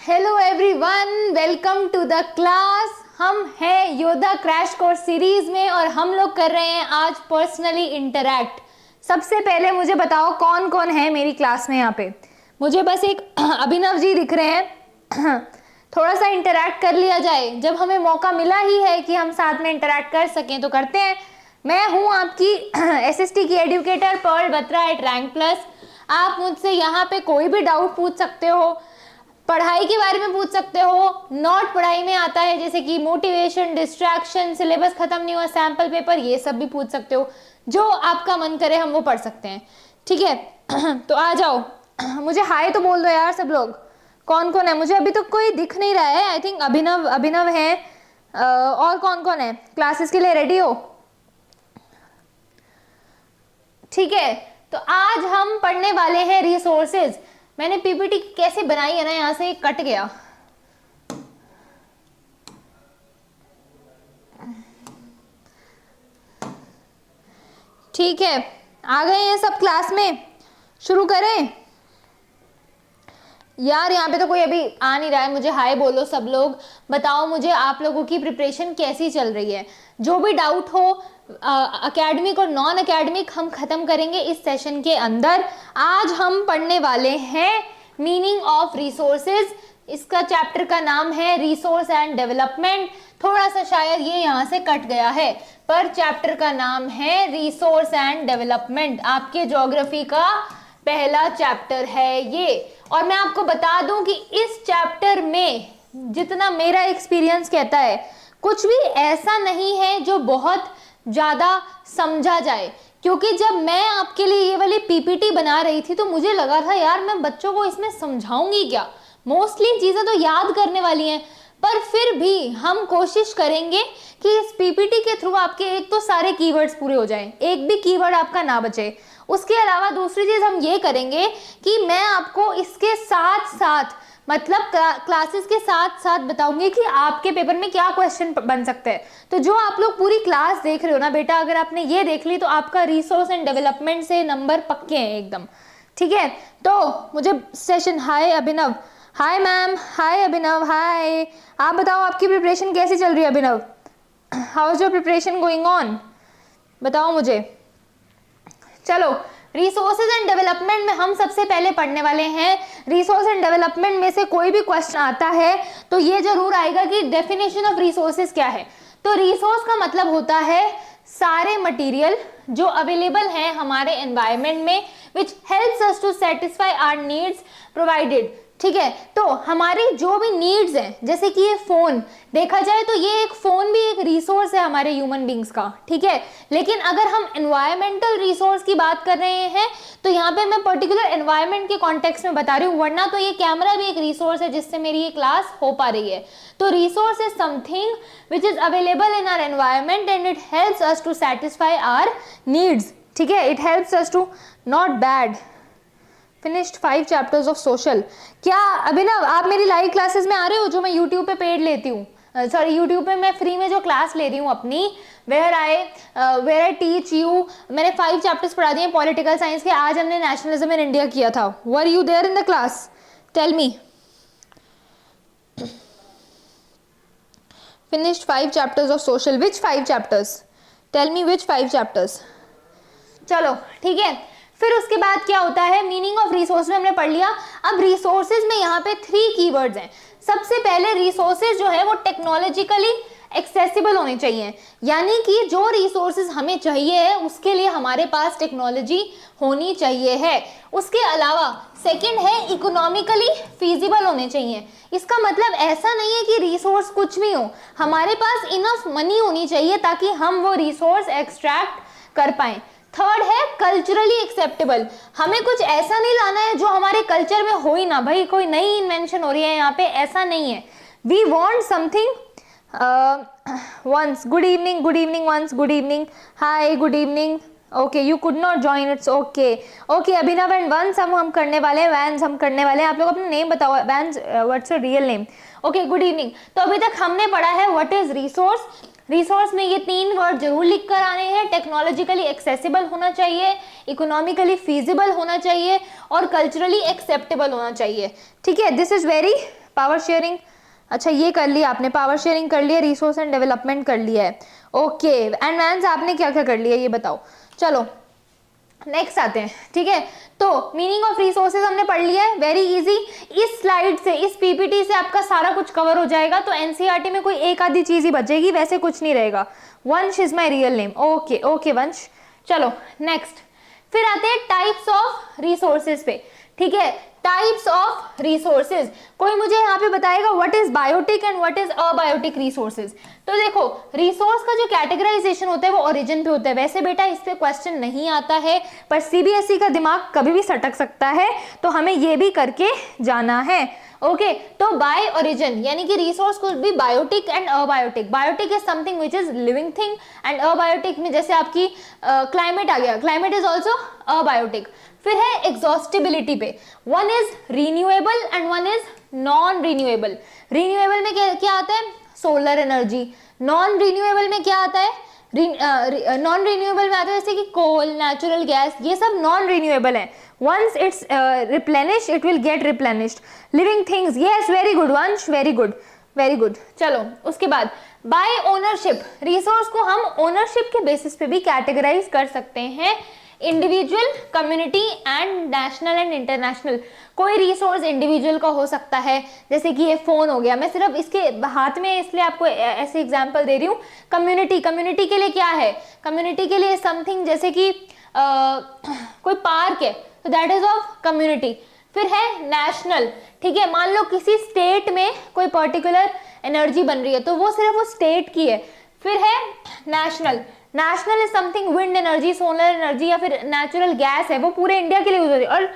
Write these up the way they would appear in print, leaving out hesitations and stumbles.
Hello everyone, welcome to the class. हम हैं योद्धा क्रैश कोर्स सीरीज में और हम लोग कर रहे हैं आज पर्सनली इंटरैक्ट। सबसे पहले मुझे बताओ कौन कौन है मेरी क्लास में यहाँ पे। मुझे बस एक अभिनव जी दिख रहे हैं। थोड़ा सा इंटरैक्ट कर लिया जाए, जब हमें मौका मिला ही है कि हम साथ में इंटरैक्ट कर सकें तो करते हैं। मैं हूँ आपकी एसएसटी की educator Pearl Batra at Rank Plus. आप मुझसे यहाँ पे कोई भी डाउट पूछ सकते हो, पढ़ाई के बारे में पूछ सकते हो, नॉट पढ़ाई में आता है जैसे कि मोटिवेशन, डिस्ट्रैक्शन, सिलेबस खत्म नहीं हुआ, सैम्पल पेपर, ये सब भी पूछ सकते हो। जो आपका मन करे हम वो पढ़ सकते हैं, ठीक है। तो आ जाओ, मुझे हाय तो बोल दो यार सब लोग। कौन कौन है? मुझे अभी तो कोई दिख नहीं रहा है। आई थिंक अभिनव है। और कौन कौन है? क्लासेस के लिए रेडी हो? ठीक है, तो आज हम पढ़ने वाले हैं रिसोर्सेज। मैंने पीपीटी कैसे बनाई है ना, यहां से कट गया। ठीक है, आ गए हैं सब क्लास में, शुरू करें। यार यहाँ पे तो कोई अभी आ नहीं रहा है। मुझे हाय बोलो सब लोग। बताओ मुझे आप लोगों की प्रिपरेशन कैसी चल रही है। जो भी डाउट हो एकेडमिक और नॉन एकेडमिक हम खत्म करेंगे इस सेशन के अंदर। आज हम पढ़ने वाले हैं मीनिंग ऑफ रिसोर्सेज। इसका चैप्टर का नाम है रिसोर्स एंड डेवलपमेंट। थोड़ा सा शायद ये यहाँ से कट गया है, पर चैप्टर का नाम है रिसोर्स एंड डेवलपमेंट। आपके ज्योग्राफी का पहला चैप्टर है ये। और मैं आपको बता दूं कि इस चैप्टर में जितना मेरा एक्सपीरियंस कहता है, कुछ भी ऐसा नहीं है जो बहुत ज्यादा समझा जाए। क्योंकि जब मैं आपके लिए ये वाली पीपीटी बना रही थी तो मुझे लगा था यार मैं बच्चों को इसमें समझाऊंगी क्या, मोस्टली चीजें तो याद करने वाली हैं। पर फिर भी हम कोशिश करेंगे कि इस पीपीटी के थ्रू आपके एक तो सारे कीवर्ड्स पूरे हो जाएं, एक भी कीवर्ड आपका ना बचे। उसके अलावा दूसरी चीज हम ये करेंगे कि मैं आपको इसके साथ साथ मतलब क्लासेस के साथ साथ बताऊंगी कि आपके पेपर में क्या क्वेश्चन बन सकते हैं। तो जो आप लोग पूरी क्लास देख रहे हो ना बेटा, अगर आपने ये देख ली तो आपका रिसोर्स एंड डेवलपमेंट से नंबर पक्के हैं एकदम, ठीक है। तो मुझे सेशन हाय अभिनव, हाय मैम, हाय अभिनव, हाय। आप बताओ आपकी प्रिपरेशन कैसी चल रही है Abhinav? How is your preparation going on? बताओ मुझे। चलो, रिसोर्सेज एंड डेवलपमेंट में हम सबसे पहले पढ़ने वाले हैं। रिसोर्स एंड डेवलपमेंट में से कोई भी क्वेश्चन आता है तो ये जरूर आएगा कि डेफिनेशन ऑफ रिसोर्सेज क्या है। तो रिसोर्स का मतलब होता है सारे मटेरियल जो अवेलेबल हैं हमारे एनवायरनमेंट में, which helps us to satisfy our needs provided, ठीक है। तो हमारी जो भी नीड्स हैं, जैसे कि ये फोन देखा जाए तो ये एक फोन भी एक रिसोर्स है हमारे ह्यूमन बींग्स का, ठीक है। लेकिन अगर हम एनवायरमेंटल रिसोर्स की बात कर रहे हैं तो यहाँ पे मैं पर्टिकुलर एनवायरमेंट के कॉन्टेक्स्ट में बता रही हूँ, वरना तो ये कैमरा भी एक रिसोर्स है जिससे मेरी ये क्लास हो पा रही है। तो resource is something which is available in our environment and it helps us to satisfy our needs, ठीक है। It helps us to not bad finished 5 chapters of social. क्या अभिनव आप मेरी लाइव क्लासेस में आ रहे हो जो मैं यूट्यूब पे पेड लेती हूँ? सॉरी, यूट्यूब पे मैं फ्री में जो क्लास ले रही हूँ अपनी, वेयर आई टीच यू। मैंने 5 चैप्टर्स पढ़ा दिए पॉलिटिकल साइंस के। आज हमने नेशनलिज्म इन इंडिया किया था। Were you there in the class? Tell me. Finished 5 chapters of social. Which 5 chapters? Tell me which 5 chapters. चलो ठीक है। फिर उसके बाद क्या होता है, मीनिंग ऑफ रिसोर्स में हमने पढ़ लिया। अब रिसोर्सेज में यहाँ पे 3 कीवर्ड्स हैं। सबसे पहले रिसोर्सेज जो है वो टेक्नोलॉजिकली एक्सेसिबल होने चाहिए, यानी कि जो रिसोर्सेज हमें चाहिए है उसके लिए हमारे पास टेक्नोलॉजी होनी चाहिए है। उसके अलावा सेकंड है इकोनॉमिकली फीजिबल होने चाहिए। इसका मतलब ऐसा नहीं है कि रिसोर्स कुछ भी हो, हमारे पास इनफ मनी होनी चाहिए ताकि हम वो रिसोर्स एक्सट्रैक्ट कर पाएं। थर्ड है कल्चरली एक्सेप्टेबल। हमें कुछ ऐसा नहीं लाना है जो हमारे कल्चर में हो ही ना, भाई कोई नई इन्वेंशन हो रही है यहाँ पे, ऐसा नहीं है। We want something Vansh good evening Vansh good evening, hi good evening. Okay, you could not join, it's okay. Okay Abhinav and Vansh हम करने वाले हैं, वैन्स हम करने वाले हैं। आप लोग अपना नेम बताओ, vans what's your real name? Okay, good evening. तो अभी तक हमने पढ़ा है व्हाट इज रिसोर्स। रिसोर्स में ये 3 वर्ड जरूर लिख कर आने हैं। टेक्नोलॉजिकली एक्सेसिबल होना चाहिए, इकोनॉमिकली फीजिबल होना चाहिए और कल्चरली एक्सेप्टेबल होना चाहिए, ठीक है। This is very power sharing, अच्छा ये कर लिया आपने, पावर शेयरिंग कर लिया, रिसोर्स एंड डेवलपमेंट कर लिया है, ओके। एडवांस आपने क्या क्या कर लिया ये बताओ। चलो नेक्स्ट आते हैं, ठीक है। तो मीनिंग ऑफ रिसोर्सेज हमने पढ़ लिया है, वेरी इजी। इस स्लाइड से, इस पीपीटी से आपका सारा कुछ कवर हो जाएगा। तो एनसीईआरटी में कोई एक आधी चीज ही बचेगी, वैसे कुछ नहीं रहेगा। वंश is my real name, okay okay वंश। चलो नेक्स्ट, फिर आते हैं टाइप्स ऑफ रिसोर्सेज पे, ठीक है। टाइप्स ऑफ रिसोर्सेज, कोई मुझे यहाँ पे बताएगा what is biotic and what is abiotic resources. तो देखो रिसोर्स का जो कैटेगराइजेशन होता है वो ओरिजिन पे होता है। वैसे बेटा इस पे क्वेश्चन नहीं आता है, पर सीबीएसई का दिमाग कभी भी सटक सकता है, तो हमें ये भी करके जाना है, ओके। तो बाय ओरिजिन यानी कि resource could be biotic and abiotic. Biotic is something which is living thing, and abiotic में जैसे आपकी क्लाइमेट आ गया, क्लाइमेट इज ऑल्सो अबायोटिक। फिर है एग्जॉस्टिबिलिटी पे, one is renewable and one is non renewable. Renewable में क्या आता है, सोलर एनर्जी। नॉन रीन्यूएबल में क्या आता है, नॉन रीन्यूएबल में आता है जैसे कि कोल, नेचुरल गैस, ये सब नॉन रीन्यूएबल है। Once it's replenish it will get replenished. Living things, yes very good Vansh, very good very good. चलो उसके बाद बाय ओनरशिप, रिसोर्स को हम ओनरशिप के बेसिस पे भी कैटेगराइज कर सकते हैं, individual, community and national and international. कोई रिसोर्स इंडिविजुअल का हो सकता है, जैसे कि ये फोन हो गया, मैं सिर्फ इसके हाथ में इसलिए आपको ऐसे एग्जांपल दे रही हूँ। कम्युनिटी, कम्युनिटी के लिए क्या है, कम्युनिटी के लिए समथिंग जैसे कि कोई पार्क है तो दैट इज ऑफ कम्युनिटी। फिर है नेशनल, ठीक है, मान लो किसी स्टेट में कोई पर्टिकुलर एनर्जी बन रही है तो वो सिर्फ वो स्टेट की है। फिर है national, national is something wind energy, solar energy या फिर नेचुरल गैस है, वो पूरे इंडिया के लिए यूज हो रही है। और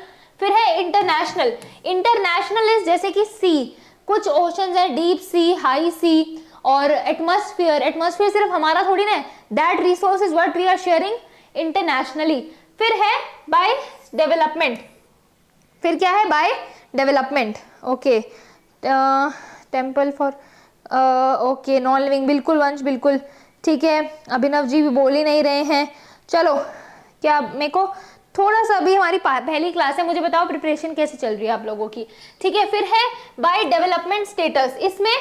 फिर है इंटरनेशनल, इंटरनेशनल इज जैसे कि सी, कुछ ओशंस है, डीप सी, हाई सी और एटमॉस्फेयर। एटमॉस्फेयर सिर्फ हमारा थोड़ी ना है, that resource is what we are sharing internationally. फिर है बाय डेवलपमेंट, फिर क्या है by development, okay. Temple for, okay, non living, बिल्कुल वंश बिल्कुल, ठीक है। अभिनव जी भी बोल ही नहीं रहे हैं। चलो क्या मेरे को थोड़ा सा, अभी हमारी पहली क्लास है, मुझे बताओ प्रिपरेशन कैसे चल रही है आप लोगों की, ठीक है। फिर है बाय डेवलपमेंट स्टेटस, इसमें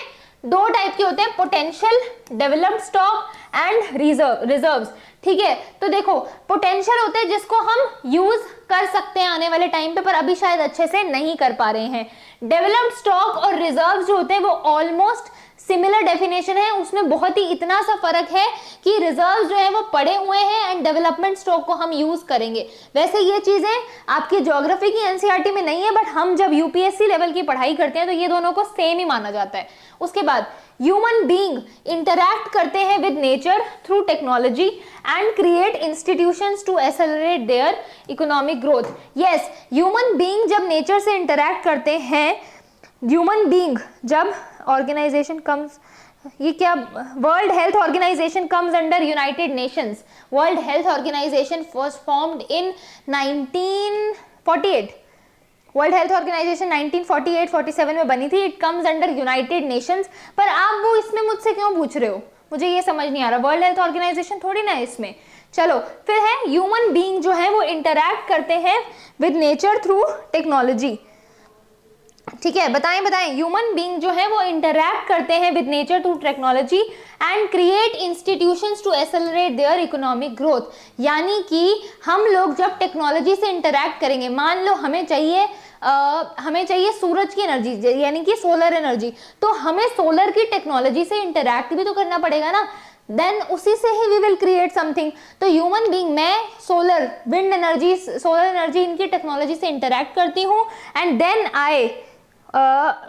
दो टाइप के होते हैं, potential, developed stock and reserves, ठीक है। तो देखो पोटेंशियल होते हैं जिसको हम यूज कर सकते हैं आने वाले टाइम पे, पर अभी शायद अच्छे से नहीं कर पा रहे हैं। डेवलप्ड स्टॉक और रिजर्व्स जो होते हैं वो ऑलमोस्ट सिमिलर डेफिनेशन है, उसमें बहुत ही इतना सा फर्क है कि रिजर्व जो है वो पड़े हुए हैं एंड डेवलपमेंट स्टॉक को हम यूज करेंगे। वैसे ये चीजें आपकी ज्योग्राफी की एनसीईआरटी में नहीं है, बट हम जब यूपीएससी लेवल की पढ़ाई करते हैं तो ये दोनों को सेम ही माना जाता है। उसके बाद ह्यूमन बीइंग इंटरैक्ट करते हैं with nature through technology and create institutions to accelerate their economic growth. Yes, human being जब नेचर से इंटरैक्ट करते हैं, ह्यूमन बीइंग जब ऑर्गेनाइजेशन कम्स, ये क्या, world health organisation comes under United Nations. World health organisation was formed in 1948। World health organisation 1948-47 में बनी थी। It comes under United Nations. पर आप वो इसमें मुझसे क्यों पूछ रहे हो, मुझे ये समझ नहीं आ रहा, वर्ल्ड हेल्थ ऑर्गेनाइजेशन थोड़ी ना है इसमें। चलो फिर है ह्यूमन बीइंग जो है वो इंटरैक्ट करते हैं विद नेचर थ्रू टेक्नोलॉजी, ठीक है। बताएं बताएं, ह्यूमन बीइंग जो है वो इंटरैक्ट करते हैं with nature through technology and create institutions to accelerate their economic growth. यानी कि हम लोग जब टेक्नोलॉजी से इंटरैक्ट करेंगे, मान लो हमें चाहिए सूरज की एनर्जी यानी कि सोलर एनर्जी, तो हमें सोलर की टेक्नोलॉजी से इंटरैक्ट भी तो करना पड़ेगा ना, देन उसी से ही वी विल क्रिएट समथिंग। तो ह्यूमन बीइंग, मैं solar, wind energy, solar energy, इनकी टेक्नोलॉजी से इंटरैक्ट करती हूँ and then I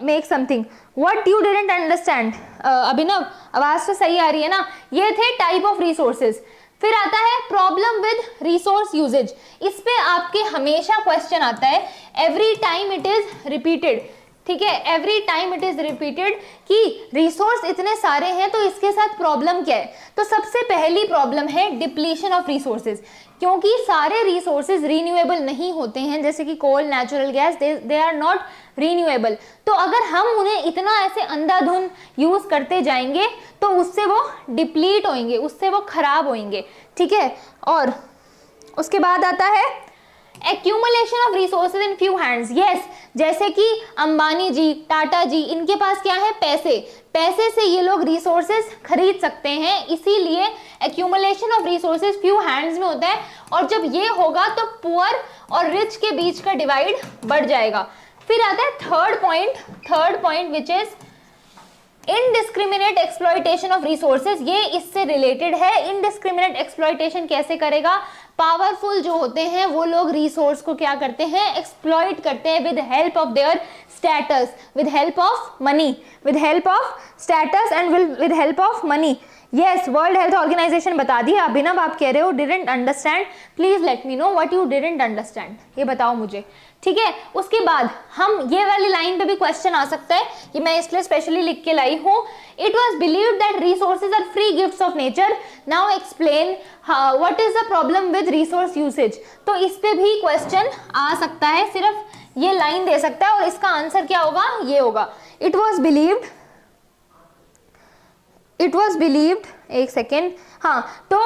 make something. What you didn't understand, Abhinav आवाज तो सही आ रही है ना। ये थे टाइप ऑफ रिसोर्सेज। फिर आता है प्रॉब्लम विद रिसोर्स यूजेज। इस पे आपके हमेशा क्वेश्चन आता है, every time it is repeated, ठीक है, every time it is repeated कि रिसोर्स इतने सारे हैं तो इसके साथ प्रॉब्लम क्या है। तो सबसे पहली प्रॉब्लम है डिप्लीशन ऑफ रिसोर्सेज, क्योंकि सारे रिसोर्सेज रीन्यूएबल नहीं होते हैं, जैसे कि coal, natural gas, they are not renewable. तो अगर हम उन्हें इतना ऐसे अंधाधुंध यूज करते जाएंगे तो उससे वो डिप्लीट होंगे, उससे वो खराब होंगे, ठीक है। और उसके बाद आता है accumulation of resources in few hands, yes, जैसे कि अंबानी जी, टाटा जी, इनके पास क्या है, पैसे, पैसे से ये लोग रिसोर्सेज खरीद सकते हैं, इसीलिए accumulation of resources few hands में होता है। और जब ये होगा तो पुअर और रिच के बीच का डिवाइड बढ़ जाएगा। फिर आता है third point which is indiscriminate exploitation of resources, ये इससे रिलेटेड है। इनडिस्क्रिमिनेट एक्सप्लॉयटेशन कैसे करेगा, पावरफुल जो होते हैं वो लोग रिसोर्स को क्या करते हैं, एक्सप्लॉइट करते हैं with help of their status, with help of money, with help of status and with help of money. Yes, world health organisation बता दी। अभिनव आप कह रहे हो didn't understand, please let me know what you didn't understand, ये बताओ मुझे, ठीक है। उसके बाद हम ये वाली लाइन पे भी क्वेश्चन आ सकता है, ये मैं इसलिए स्पेशली लिख के लाई हूँ। It was believed that resources are free gifts of nature, now explain what is the problem with resource usage. तो इस पे भी क्वेश्चन आ सकता है, सिर्फ ये लाइन दे सकता है और इसका आंसर क्या होगा, ये होगा इट वॉज बिलीव्ड, एक सेकेंड, हाँ, तो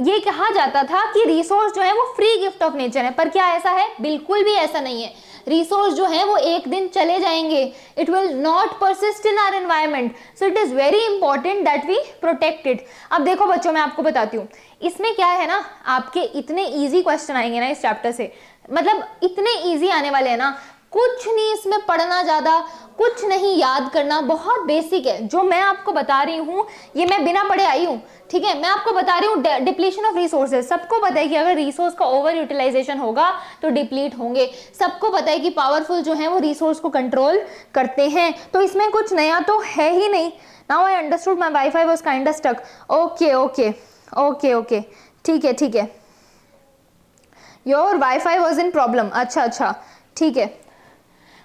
ये कहा जाता था कि रिसोर्स जो है वो फ्री गिफ्ट ऑफ नेचर है, पर क्या ऐसा है, बिल्कुल भी ऐसा नहीं है। रिसोर्स जो है वो एक दिन चले जाएंगे, it will not persist in our environment, so it is very important that we protect it. अब देखो बच्चों, मैं आपको बताती हूँ, इसमें क्या है ना, आपके इतने इजी क्वेश्चन आएंगे ना इस चैप्टर से, मतलब इतने इजी आने वाले हैं ना, कुछ नहीं इसमें पढ़ना, ज्यादा कुछ नहीं याद करना, बहुत बेसिक है। जो मैं आपको बता रही हूँ ये मैं बिना पढ़े आई हूँ, ठीक है। मैं आपको बता रही हूँ डिप्लीशन ऑफ रिसोर्सेज, सबको पता है कि अगर रिसोर्स का ओवर यूटिलाइजेशन होगा तो डिप्लीट होंगे, सबको पता है कि पावरफुल जो है वो रिसोर्स को कंट्रोल करते हैं, तो इसमें कुछ नया तो है ही नहीं। Now I understood, my wifi was kind of stuck, okay okay okay okay, ठीक है ठीक है, your wifi was in problem, अच्छा अच्छा, ठीक है।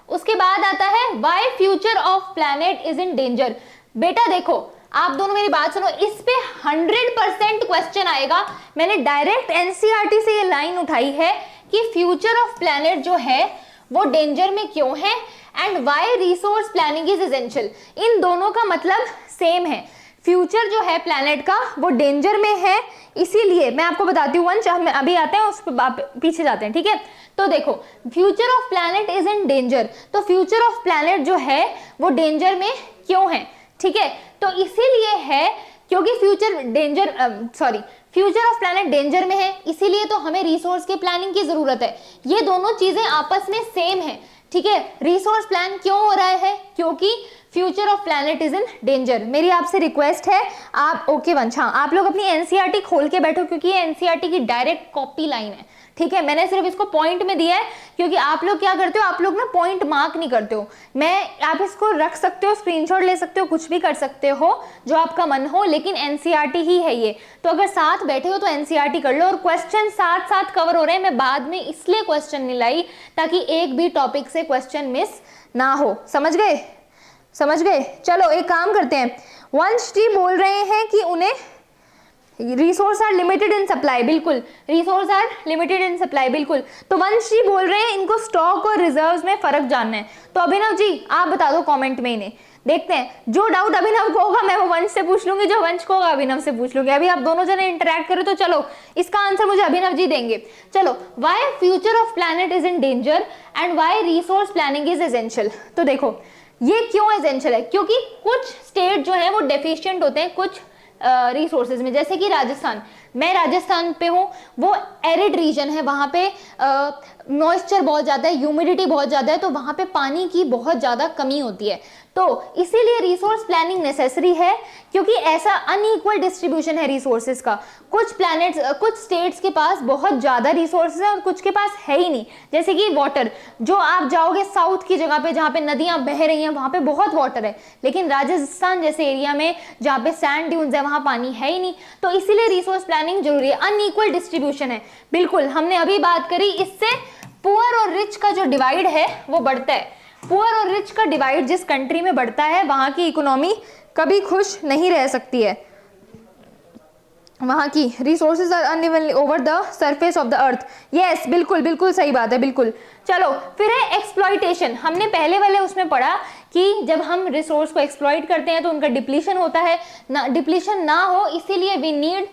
उसके बाद आता है why future of planet is in danger. बेटा देखो, आप दोनों मेरी बात सुनो, इस पे 100% क्वेश्चन आएगा। मैंने डायरेक्ट एनसीईआरटी से ये लाइन उठाई है कि फ्यूचर ऑफ प्लैनेट जो है वो डेंजर में क्यों है and why resource planning is essential. इन दोनों का मतलब सेम है, फ्यूचर जो है प्लैनेट का वो डेंजर में है, इसीलिए मैं आपको बताती हूँ वंश, हम अभी आते हैं उस पर पीछे जाते हैं, ठीक है। तो देखो, future of planet is in danger, तो फ्यूचर ऑफ प्लैनेट जो है वो डेंजर में क्यों है, ठीक है। तो इसीलिए है क्योंकि फ्यूचर ऑफ प्लैनेट डेंजर में है, इसीलिए तो हमें रिसोर्स के प्लानिंग की जरूरत है। ये दोनों चीजें आपस में सेम है, ठीक है। रिसोर्स प्लान क्यों हो रहा है, क्योंकि future of planet is in danger. मेरी आपसे रिक्वेस्ट है, आप ओके वंश, हाँ, आप लोग अपनी एनसीईआरटी खोल के बैठो, क्योंकि ये एनसीईआरटी की डायरेक्ट कॉपी लाइन है, ठीक है। मैंने सिर्फ इसको पॉइंट में दिया है, क्योंकि आप लोग क्या करते हो, आप लोग ना पॉइंट मार्क नहीं करते हो। आप इसको रख सकते हो, स्क्रीनशॉट ले सकते हो, कुछ भी कर सकते हो जो आपका मन हो, लेकिन एनसीईआरटी ही है ये। तो अगर साथ बैठे हो तो एनसीईआरटी कर लो, और क्वेश्चन साथ साथ कवर हो रहे हैं। मैं बाद में इसलिए क्वेश्चन नहीं लाई ताकि एक भी टॉपिक से क्वेश्चन मिस ना हो, समझ गए, समझ गए। चलो एक काम करते हैं, वंश जी बोल रहे हैं कि उन्हें resource are limited in supply, बिल्कुल, resource are limited in supply, बिल्कुल। तो वंश जी बोल रहे हैं इनको स्टॉक और रिजर्व्स में फर्क जानना है, तो अभिनव जी आप बता दो कमेंट में इन्हें, देखते हैं। जो डाउट अभिनव को होगा मैं वो वंश से पूछ लूंगी, जो वंश को होगा अभिनव से पूछ लूंगी। अभी आप दोनों जने इंटरैक्ट करो, तो चलो इसका आंसर मुझे अभिनव जी देंगे। चलो, why future of planet is in danger and why resource planning is essential. तो देखो, ये क्यों एसेंशियल है, क्योंकि कुछ स्टेट जो है वो डेफिशिएंट होते हैं कुछ रिसोर्सेज में, जैसे कि राजस्थान, मैं राजस्थान पे हूँ, वो एरिड रीजन है, वहाँ पे मॉइस्चर बहुत ज़्यादा है, ह्यूमिडिटी बहुत ज़्यादा है, तो वहाँ पे पानी की बहुत ज़्यादा कमी होती है। तो इसीलिए रिसोर्स प्लानिंग नेसेसरी है, क्योंकि ऐसा अनइक्वल डिस्ट्रीब्यूशन है रिसोर्सेज का। कुछ स्टेट्स के पास बहुत ज़्यादा रिसोर्सेज है और कुछ के पास है ही नहीं। जैसे कि वाटर, जो आप जाओगे साउथ की जगह पे जहाँ पे नदियाँ बह रही हैं वहाँ पे बहुत वाटर है, लेकिन राजस्थान जैसे एरिया में जहाँ पे सैंड ड्यून्स है वहाँ पानी है ही नहीं। तो इसीलिए रिसोर्स प्लानिंग जरूरी है। अनइक्वल डिस्ट्रीब्यूशन है, बिल्कुल, हमने अभी बात करी, इससे पुअर और रिच का जो डिवाइड है वो बढ़ता है। पुअर और रिच का डिवाइड जिस कंट्री में बढ़ता है वहां की इकोनॉमी कभी खुश नहीं रह सकती है। वहां की resources are unevenly over the surface of the earth. Yes, बिल्कुल बिल्कुल सही बात है, बिल्कुल। चलो, फिर है एक्सप्लॉइटेशन। हमने पहले वाले उसमें पढ़ा कि जब हम रिसोर्स को एक्सप्लॉइट करते हैं तो उनका डिप्लीशन होता है, डिप्लीशन ना हो इसीलिए we need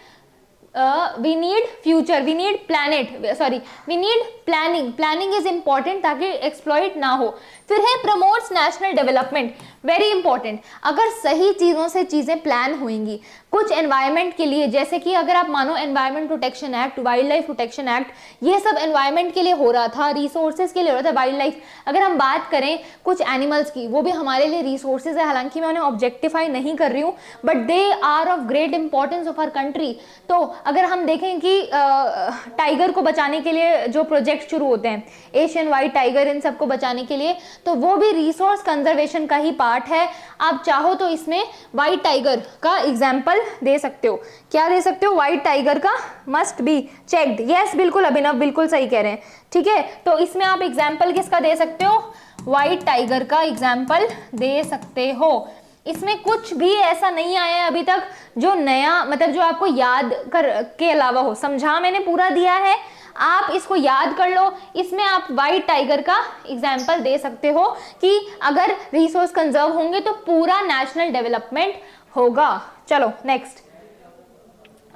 we need future, we need planet, sorry we need planning, planning is important ताकि एक्सप्लॉइट ना हो। फिर है promotes national development, very important. अगर सही चीज़ों से चीज़ें प्लान होंगी कुछ एनवायरनमेंट के लिए, जैसे कि अगर आप मानो environment protection act, wild life protection act, ये सब एनवायरनमेंट के लिए हो रहा था, रिसोर्सेज के लिए हो रहा था, वाइल्ड लाइफ। अगर हम बात करें कुछ एनिमल्स की, वो भी हमारे लिए रिसोर्सेज है, हालांकि मैं उन्हें ऑब्जेक्टिफाई नहीं कर रही हूँ, but they are of great importance of our country. तो अगर हम देखें कि टाइगर को बचाने के लिए जो प्रोजेक्ट शुरू होते हैं, एशियन वाइट टाइगर, इन सबको बचाने के लिए, तो वो भी रिसोर्स कंजर्वेशन का ही पार्ट है। आप चाहो तो इसमें वाइट टाइगर का एग्जाम्पल दे सकते हो। क्या दे सकते हो? वाइट टाइगर का मस्ट बी चेक्ड। यस, बिल्कुल अभिनव, बिल्कुल सही कह रहे हैं। ठीक है, तो इसमें आप एग्जाम्पल किसका दे सकते हो? वाइट टाइगर का एग्जाम्पल दे सकते हो। इसमें कुछ भी ऐसा नहीं आया है अभी तक जो नया, मतलब जो आपको याद कर के अलावा हो। समझा मैंने पूरा दिया है, आप इसको याद कर लो। इसमें आप वाइट टाइगर का एग्जाम्पल दे सकते हो कि अगर रिसोर्स कंजर्व होंगे तो पूरा नेशनल डेवलपमेंट होगा। चलो नेक्स्ट।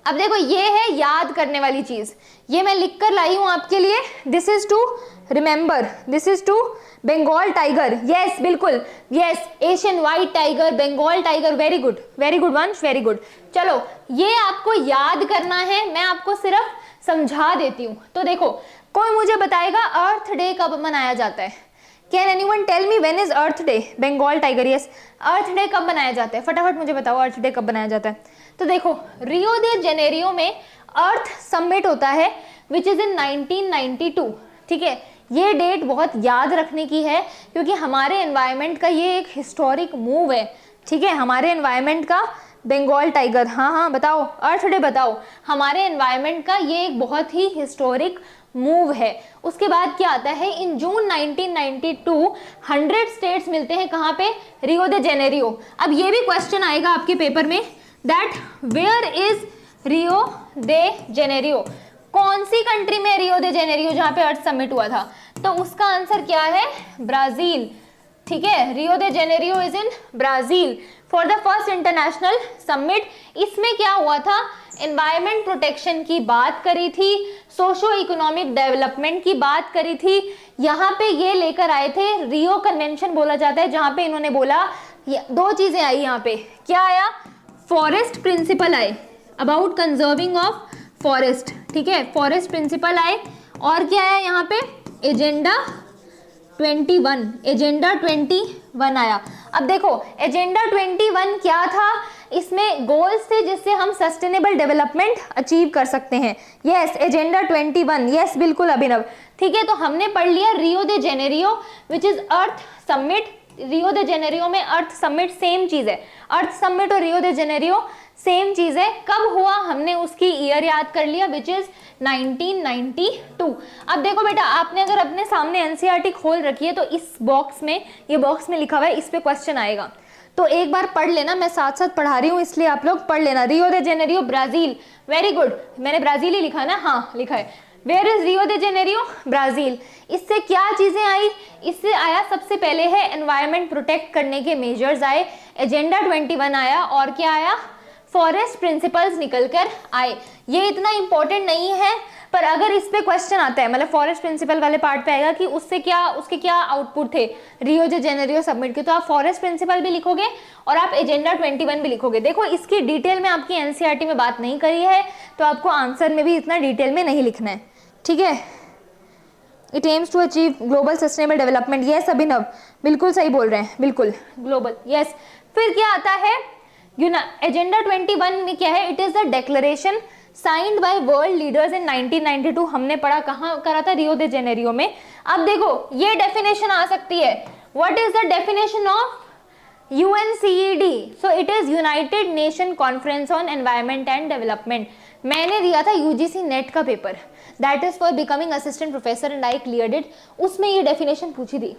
अब देखो ये है याद करने वाली चीज, ये मैं लिख कर लाई हूं आपके लिए। This is to remember, this is to Bengal tiger. Yes, बिल्कुल, yes, Asian white tiger, Bengal tiger, very good Vansh, very good. चलो ये आपको याद करना है, मैं आपको सिर्फ समझा देती हूँ। तो देखो, कोई मुझे बताएगा अर्थ डे कब मनाया जाता है? Can anyone tell me when is Earth Day? Bengal tiger, yes, Earth Day कब मनाया जाता है? फटाफट मुझे बताओ अर्थ डे कब मनाया जाता है। तो देखो, रियो दे जेनेरियो में अर्थ समिट होता है विच इज इन 1992। ठीक है, ये डेट बहुत याद रखने की है क्योंकि हमारे एनवायरनमेंट का ये एक हिस्टोरिक मूव है। ठीक है, हमारे एनवायरनमेंट का बंगाल टाइगर, हाँ बताओ, अर्थ डे बताओ। हमारे एनवायरनमेंट का ये एक बहुत ही हिस्टोरिक मूव है। उसके बाद क्या आता है? इन जून 1992 100 स्टेट्स मिलते हैं कहाँ पे? Rio de Janeiro. अब ये भी क्वेश्चन आएगा आपके पेपर में, that where is Rio de Janeiro? कौन सी कंट्री में रियो दे जेनेरियो जहाँ पे अर्थ समिट हुआ था? तो उसका आंसर क्या है? ब्राजील। ठीक है, Rio de Janeiro is in Brazil for the first international summit. इसमें क्या हुआ था? एनवायरमेंट प्रोटेक्शन की बात करी थी, सोशो इकोनॉमिक डेवलपमेंट की बात करी थी। यहाँ पे ये लेकर आए थे, रियो कन्वेंशन बोला जाता है, जहाँ पे इन्होंने बोला दो चीजें आई यहाँ पे। क्या आया? फॉरेस्ट प्रिंसिपल आए, अबाउट कंजर्विंग ऑफ फॉरेस्ट। ठीक है, फॉरेस्ट प्रिंसिपल आए, और क्या आया यहाँ पे? एजेंडा 21 आया। अब देखो एजेंडा 21 क्या था? इसमें गोल्स थे जिससे हम सस्टेनेबल डेवलपमेंट अचीव कर सकते हैं। यस, एजेंडा 21, यस बिल्कुल अभिनव। ठीक है, तो हमने पढ़ लिया Rio de Janeiro which is earth summit. Rio de Janeiro में अर्थ समिट सेम चीज है, अर्थ समिट और रियो दे जेनेरियो सेम चीज है। कब हुआ हमने उसकी ईयर याद कर लिया, विच इज 1992। अब देखो बेटा, आपने अगर अपने सामने एनसीईआरटी खोल रखी है तो इस बॉक्स में, ये बॉक्स में लिखा हुआ है, इस पे क्वेश्चन आएगा, तो एक बार पढ़ लेना। मैं साथ साथ पढ़ा रही हूँ इसलिए आप लोग पढ़ लेना। Rio de Janeiro Brazil, very good, मैंने ब्राजील ही लिखा ना? हाँ लिखा है। Where is Rio de Janeiro? Brazil. इससे क्या चीजें आई? इससे आया सबसे पहले है एनवायरनमेंट प्रोटेक्ट करने के मेजर्स आए, एजेंडा 21 आया, और क्या आया? फॉरेस्ट प्रिंसिपल्स निकल कर आए। ये इतना इंपॉर्टेंट नहीं है, पर अगर इस पे क्वेश्चन आता है, मतलब फॉरेस्ट प्रिंसिपल वाले पार्ट पे आएगा कि उससे क्या, उसके क्या आउटपुट थे रियो दे जेनेरियो समिट के, तो आप फॉरेस्ट प्रिंसिपल भी लिखोगे और आप एजेंडा 21 भी लिखोगे। देखो इसकी डिटेल में आपकी एनसीईआरटी में बात नहीं करी है, तो आपको आंसर में भी इतना डिटेल में नहीं लिखना है। ठीक है, it aims to achieve global sustainable development. Yes Abhinav, बिल्कुल सही बोल रहे हैं, बिल्कुल ग्लोबल, यस। फिर क्या आता है? एजेंडा 21 में क्या है? It is the declaration signed by world leaders in 1992। हमने पढ़ा कहाँ करा था? रियो दे जेनेरियो में। अब देखो ये डेफिनेशन आ सकती है, what is the definition of UNCED? So it is United nation conference on environment and development. मैंने दिया था UGC नेट का paper, that is for becoming assistant professor and I cleared it. उसमें ये डेफिनेशन पूछी थी,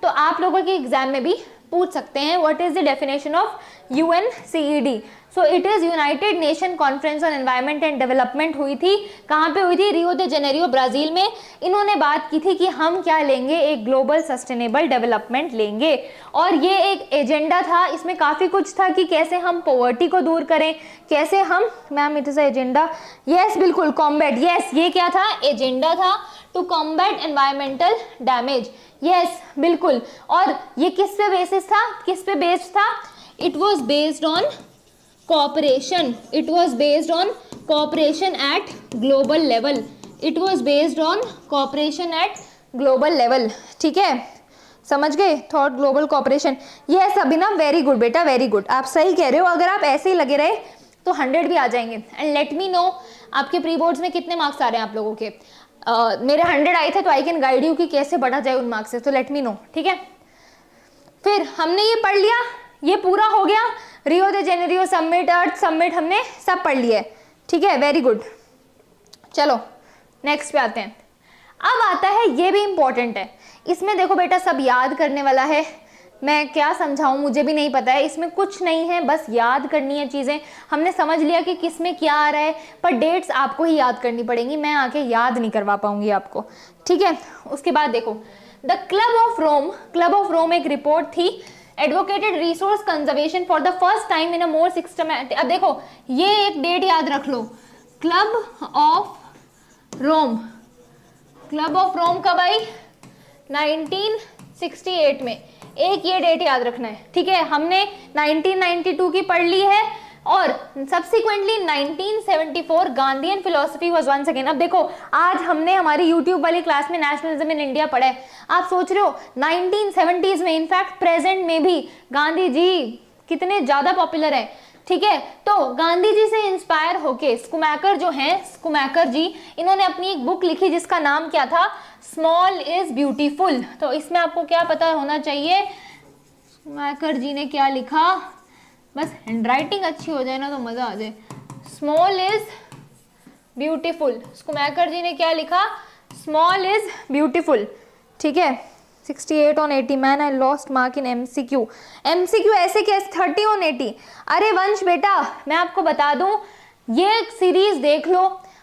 तो आप लोगों के एग्जाम में भी पूछ सकते हैं, what is the definition of UNCED। So it is United nation conference on environment and development. हुई थी कहाँ पे हुई थी? रियो दे जेनेरियो ब्राजील में। इन्होंने बात की थी कि हम क्या लेंगे, एक ग्लोबल सस्टेनेबल डेवलपमेंट लेंगे। और ये एक एजेंडा था, इसमें काफ़ी कुछ था कि कैसे हम पॉवर्टी को दूर करें, कैसे हम, ma'am it is agenda, yes बिल्कुल, कॉम्बैट, यस ये क्या था? एजेंडा था to combat environmental damage, yes बिल्कुल। और ये किस पे बेसिस था, किस पे बेस्ड था? It was based on cooperation, it was based on cooperation at global level, it was based on cooperation at global level। ठीक है, समझ गए? Thought global cooperation. Yes Abhinav, very good बेटा, वेरी गुड, आप सही कह रहे हो। अगर आप ऐसे ही लगे रहे तो 100 भी आ जाएंगे। एंड लेट मी नो आपके प्री बोर्ड्स में कितने मार्क्स आ रहे हैं आप लोगों के। मेरे 100 आए थे तो आई कैन गाइड यू कि कैसे बढ़ा जाए उन मार्क्स से, तो लेट मी नो, ठीक है। फिर हमने ये पढ़ लिया, ये पूरा हो गया। रियो दे जेनेरियो समिट, अर्थ समिट, हमने सब पढ़ लिया है, ठीक है, वेरी गुड। चलो नेक्स्ट पे आते हैं। अब आता है, ये भी इंपॉर्टेंट है, इसमें देखो बेटा सब याद करने वाला है। मैं क्या समझाऊं, मुझे भी नहीं पता है, इसमें कुछ नहीं है, बस याद करनी है चीज़ें। हमने समझ लिया कि किस में क्या आ रहा है, पर डेट्स आपको ही याद करनी पड़ेंगी, मैं आके याद नहीं करवा पाऊंगी आपको, ठीक है। उसके बाद देखो, the club of Rome, club of Rome एक रिपोर्ट थी, advocated resource conservation for the first time in a more systematic. अब देखो ये एक डेट याद रख लो, club of Rome, club of Rome कब आई? 1968 में। एक ये डेट याद रखना है, ठीक है। हमने 1992 की पढ़ ली है और subsequently 1974 Gandhian philosophy was once again. अब देखो आज हमने हमारी यूट्यूब वाली क्लास में नेशनलिज्म इन इंडिया पढ़ा है। आप सोच रहे हो 1970s में, इनफैक्ट प्रेजेंट में भी गांधी जी कितने ज्यादा पॉपुलर है, ठीक है। तो गांधी जी से इंस्पायर होके स्कूमैकर जो हैं, स्कूमैकर जी, इन्होंने अपनी एक बुक लिखी जिसका नाम क्या था? Small is beautiful. तो इसमें आपको क्या पता होना चाहिए, स्कूमैकर जी ने क्या लिखा? बस हैंडराइटिंग अच्छी हो जाए ना तो मजा आ जाए। स्मॉल इज ब्यूटीफुल, स्कूमैकर जी ने क्या लिखा? स्मॉल इज ब्यूटीफुल, ठीक है। 68 on 80, man I lost mark in MCQ। MCQ ऐसे कैसे 30 on 80? अरे वंश बेटा मैं आपको बता दूं, ये सीरीज देख लो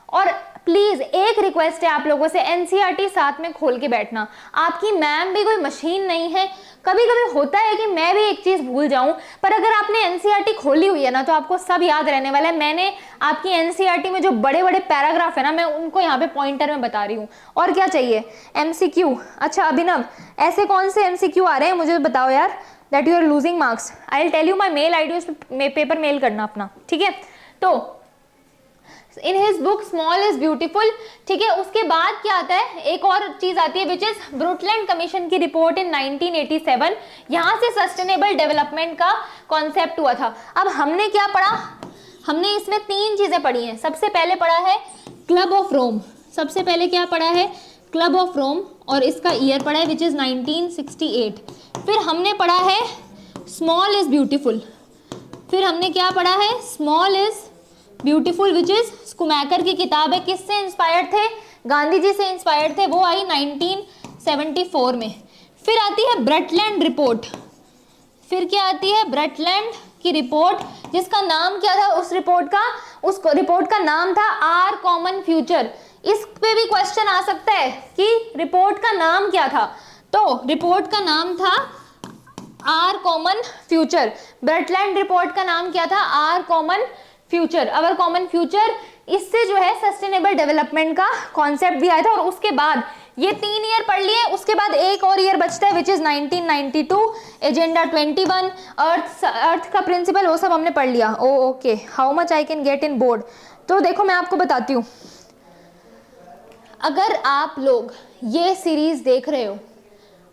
और प्लीज एक रिक्वेस्ट है आप लोगों से, NCERT साथ में खोल के बैठना। आपकी मैम भी कोई मशीन नहीं है, कभी कभी होता है कि मैं भी एक चीज भूल जाऊं, पर अगर आपने NCERT खोली हुई है ना तो आपको सब याद रहने वाला है। मैंने आपकी NCERT में जो बड़े बड़े पैराग्राफ है ना, मैं उनको यहाँ पे पॉइंटर में बता रही हूँ। और क्या चाहिए? MCQ। अच्छा अभिनव, ऐसे कौन से MCQ आ रहे हैं मुझे बताओ यार, that you are losing marks. I will tell you my mail ID, उस पेपर मेल करना अपना, ठीक है। तो in his book small is beautiful, ठीक है। उसके बाद क्या आता है, एक और चीज आती है विच इज ब्रुटलैंड कमीशन की रिपोर्ट इन 1987। यहां से सस्टेनेबल डेवलपमेंट का कॉन्सेप्ट हुआ था। अब हमने क्या पढ़ा? हमने इसमें 3 चीजें पढ़ी हैं। सबसे पहले पढ़ा है क्लब ऑफ रोम, सबसे पहले क्या पढ़ा है? क्लब ऑफ रोम, और इसका ईयर पढ़ा है विच इज 1968। फिर हमने पढ़ा है स्मॉल इज ब्यूटीफुल, फिर हमने क्या पढ़ा है? Small is beautiful which is Schumacher की किताब है। किससे इंस्पायर्ड थे? गांधी जी से इंस्पायर्ड थे, वो आई 1974 में। फिर आती है ब्रटलैंड रिपोर्ट, फिर क्या आती है? ब्रटलैंड की रिपोर्ट, जिसका नाम क्या था उस रिपोर्ट का? उस रिपोर्ट का नाम था आर कॉमन फ्यूचर। इस पे भी क्वेश्चन आ सकता है कि रिपोर्ट का नाम क्या था। तो रिपोर्ट का नाम था our common future. Brundtland report का नाम क्या था? Our common future, our common future. इससे जो है सस्टेनेबल डेवलपमेंट का कॉन्सेप्ट भी आया था। और उसके बाद ये 3 ईयर पढ़ लिए, उसके बाद एक और ईयर बचता है विच इज 1992, एजेंडा 21, अर्थ का प्रिंसिपल, वो सब हमने पढ़ लिया। Okay, how much I can get in board. तो देखो मैं आपको बताती हूँ, अगर आप लोग ये सीरीज देख रहे हो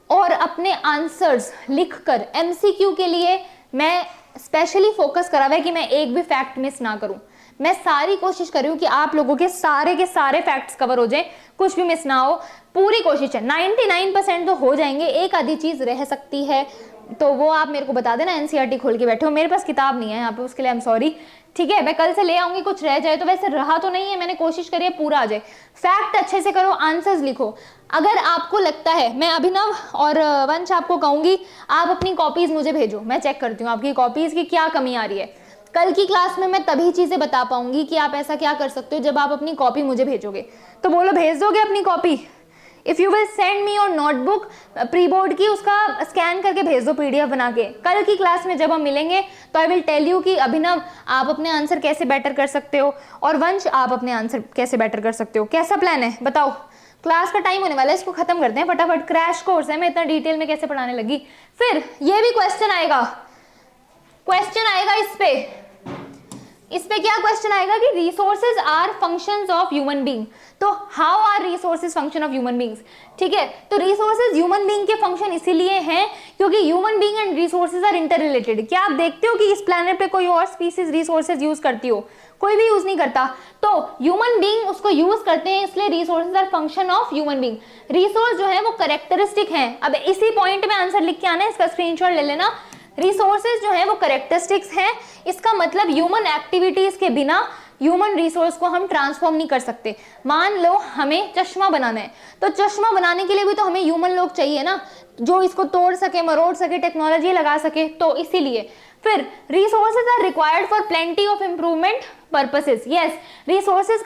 और अपने आंसर्स लिखकर MCQ के लिए, मैं स्पेशली फोकस करा हुआ है कि मैं एक भी फैक्ट मिस ना करूं। मैं सारी कोशिश कर रही हूँ कि आप लोगों के सारे फैक्ट्स कवर हो जाए, कुछ भी मिस ना हो, पूरी कोशिश है। 99% तो हो जाएंगे, एक आधी चीज रह सकती है, तो वो आप मेरे को बता देना, एनसीईआरटी खोल के बैठे हो, मेरे पास किताब नहीं है यहाँ पे, उसके लिए आई एम सॉरी। ठीक है, मैं कल से ले आऊंगी, कुछ रह जाए तो, वैसे रहा तो नहीं है, मैंने कोशिश करी है पूरा आ जाए। फैक्ट अच्छे से करो, आंसर्स लिखो। अगर आपको लगता है, मैं अभिनव और वंश आपको कहूंगी, आप अपनी कॉपीज मुझे भेजो, मैं चेक करती हूँ आपकी कॉपीज की क्या कमी आ रही है। कल की क्लास में मैं तभी चीजें बता पाऊंगी कि आप ऐसा क्या कर सकते हो जब आप अपनी कॉपी मुझे भेजोगे। तो बोलो, भेज दोगे अपनी copy? If you will send me your notebook pre board की, उसका स्कैन करके भेज दो PDF बना के। कल की क्लास में जब हम मिलेंगे तो आई विल टेल यू कि अभिनव आप अपने आंसर कैसे बेटर कर सकते हो और वंश आप अपने आंसर कैसे बेटर कर सकते हो। कैसा प्लान है बताओ? क्लास का टाइम होने वाला है, इसको खत्म करते हैं फटाफट, क्रैश कोर्स है, मैं इतना डिटेल में कैसे पढ़ाने लगी। फिर ये भी क्वेश्चन आएगा इस पे क्या क्वेश्चन आएगा कि resources are functions of human being. तो how are resources function of human beings? ठीक है, तो रिसोर्सेज ह्यूमन बीइंग के फंक्शन इसीलिए हैं क्योंकि human being and resources are interrelated. क्या आप देखते हो कि इस प्लैनेट पे कोई और स्पीसीज रिसोर्सेज यूज करती हो? कोई भी यूज नहीं करता। तो ह्यूमन बीइंग उसको यूज करते हैं, इसलिए resources are function of human being. Resource जो है वो कैरेक्टरिस्टिक है। अब इसी पॉइंट में आंसर लिख के आना है, इसका स्क्रीनशॉट ले लेना। रिसोर्सेज जो है वो कैरेक्टरिस्टिक्स हैं, इसका मतलब ह्यूमन एक्टिविटीज के बिना ह्यूमन रिसोर्स को हम ट्रांसफॉर्म नहीं कर सकते। मान लो हमें चश्मा बनाना है, तो चश्मा बनाने के लिए भी तो हमें ह्यूमन लोग चाहिए ना, जो इसको तोड़ सके, मरोड़ सके, टेक्नोलॉजी लगा सके। तो इसीलिए फिर resources are required for plenty of improvement purposes. Yes, resources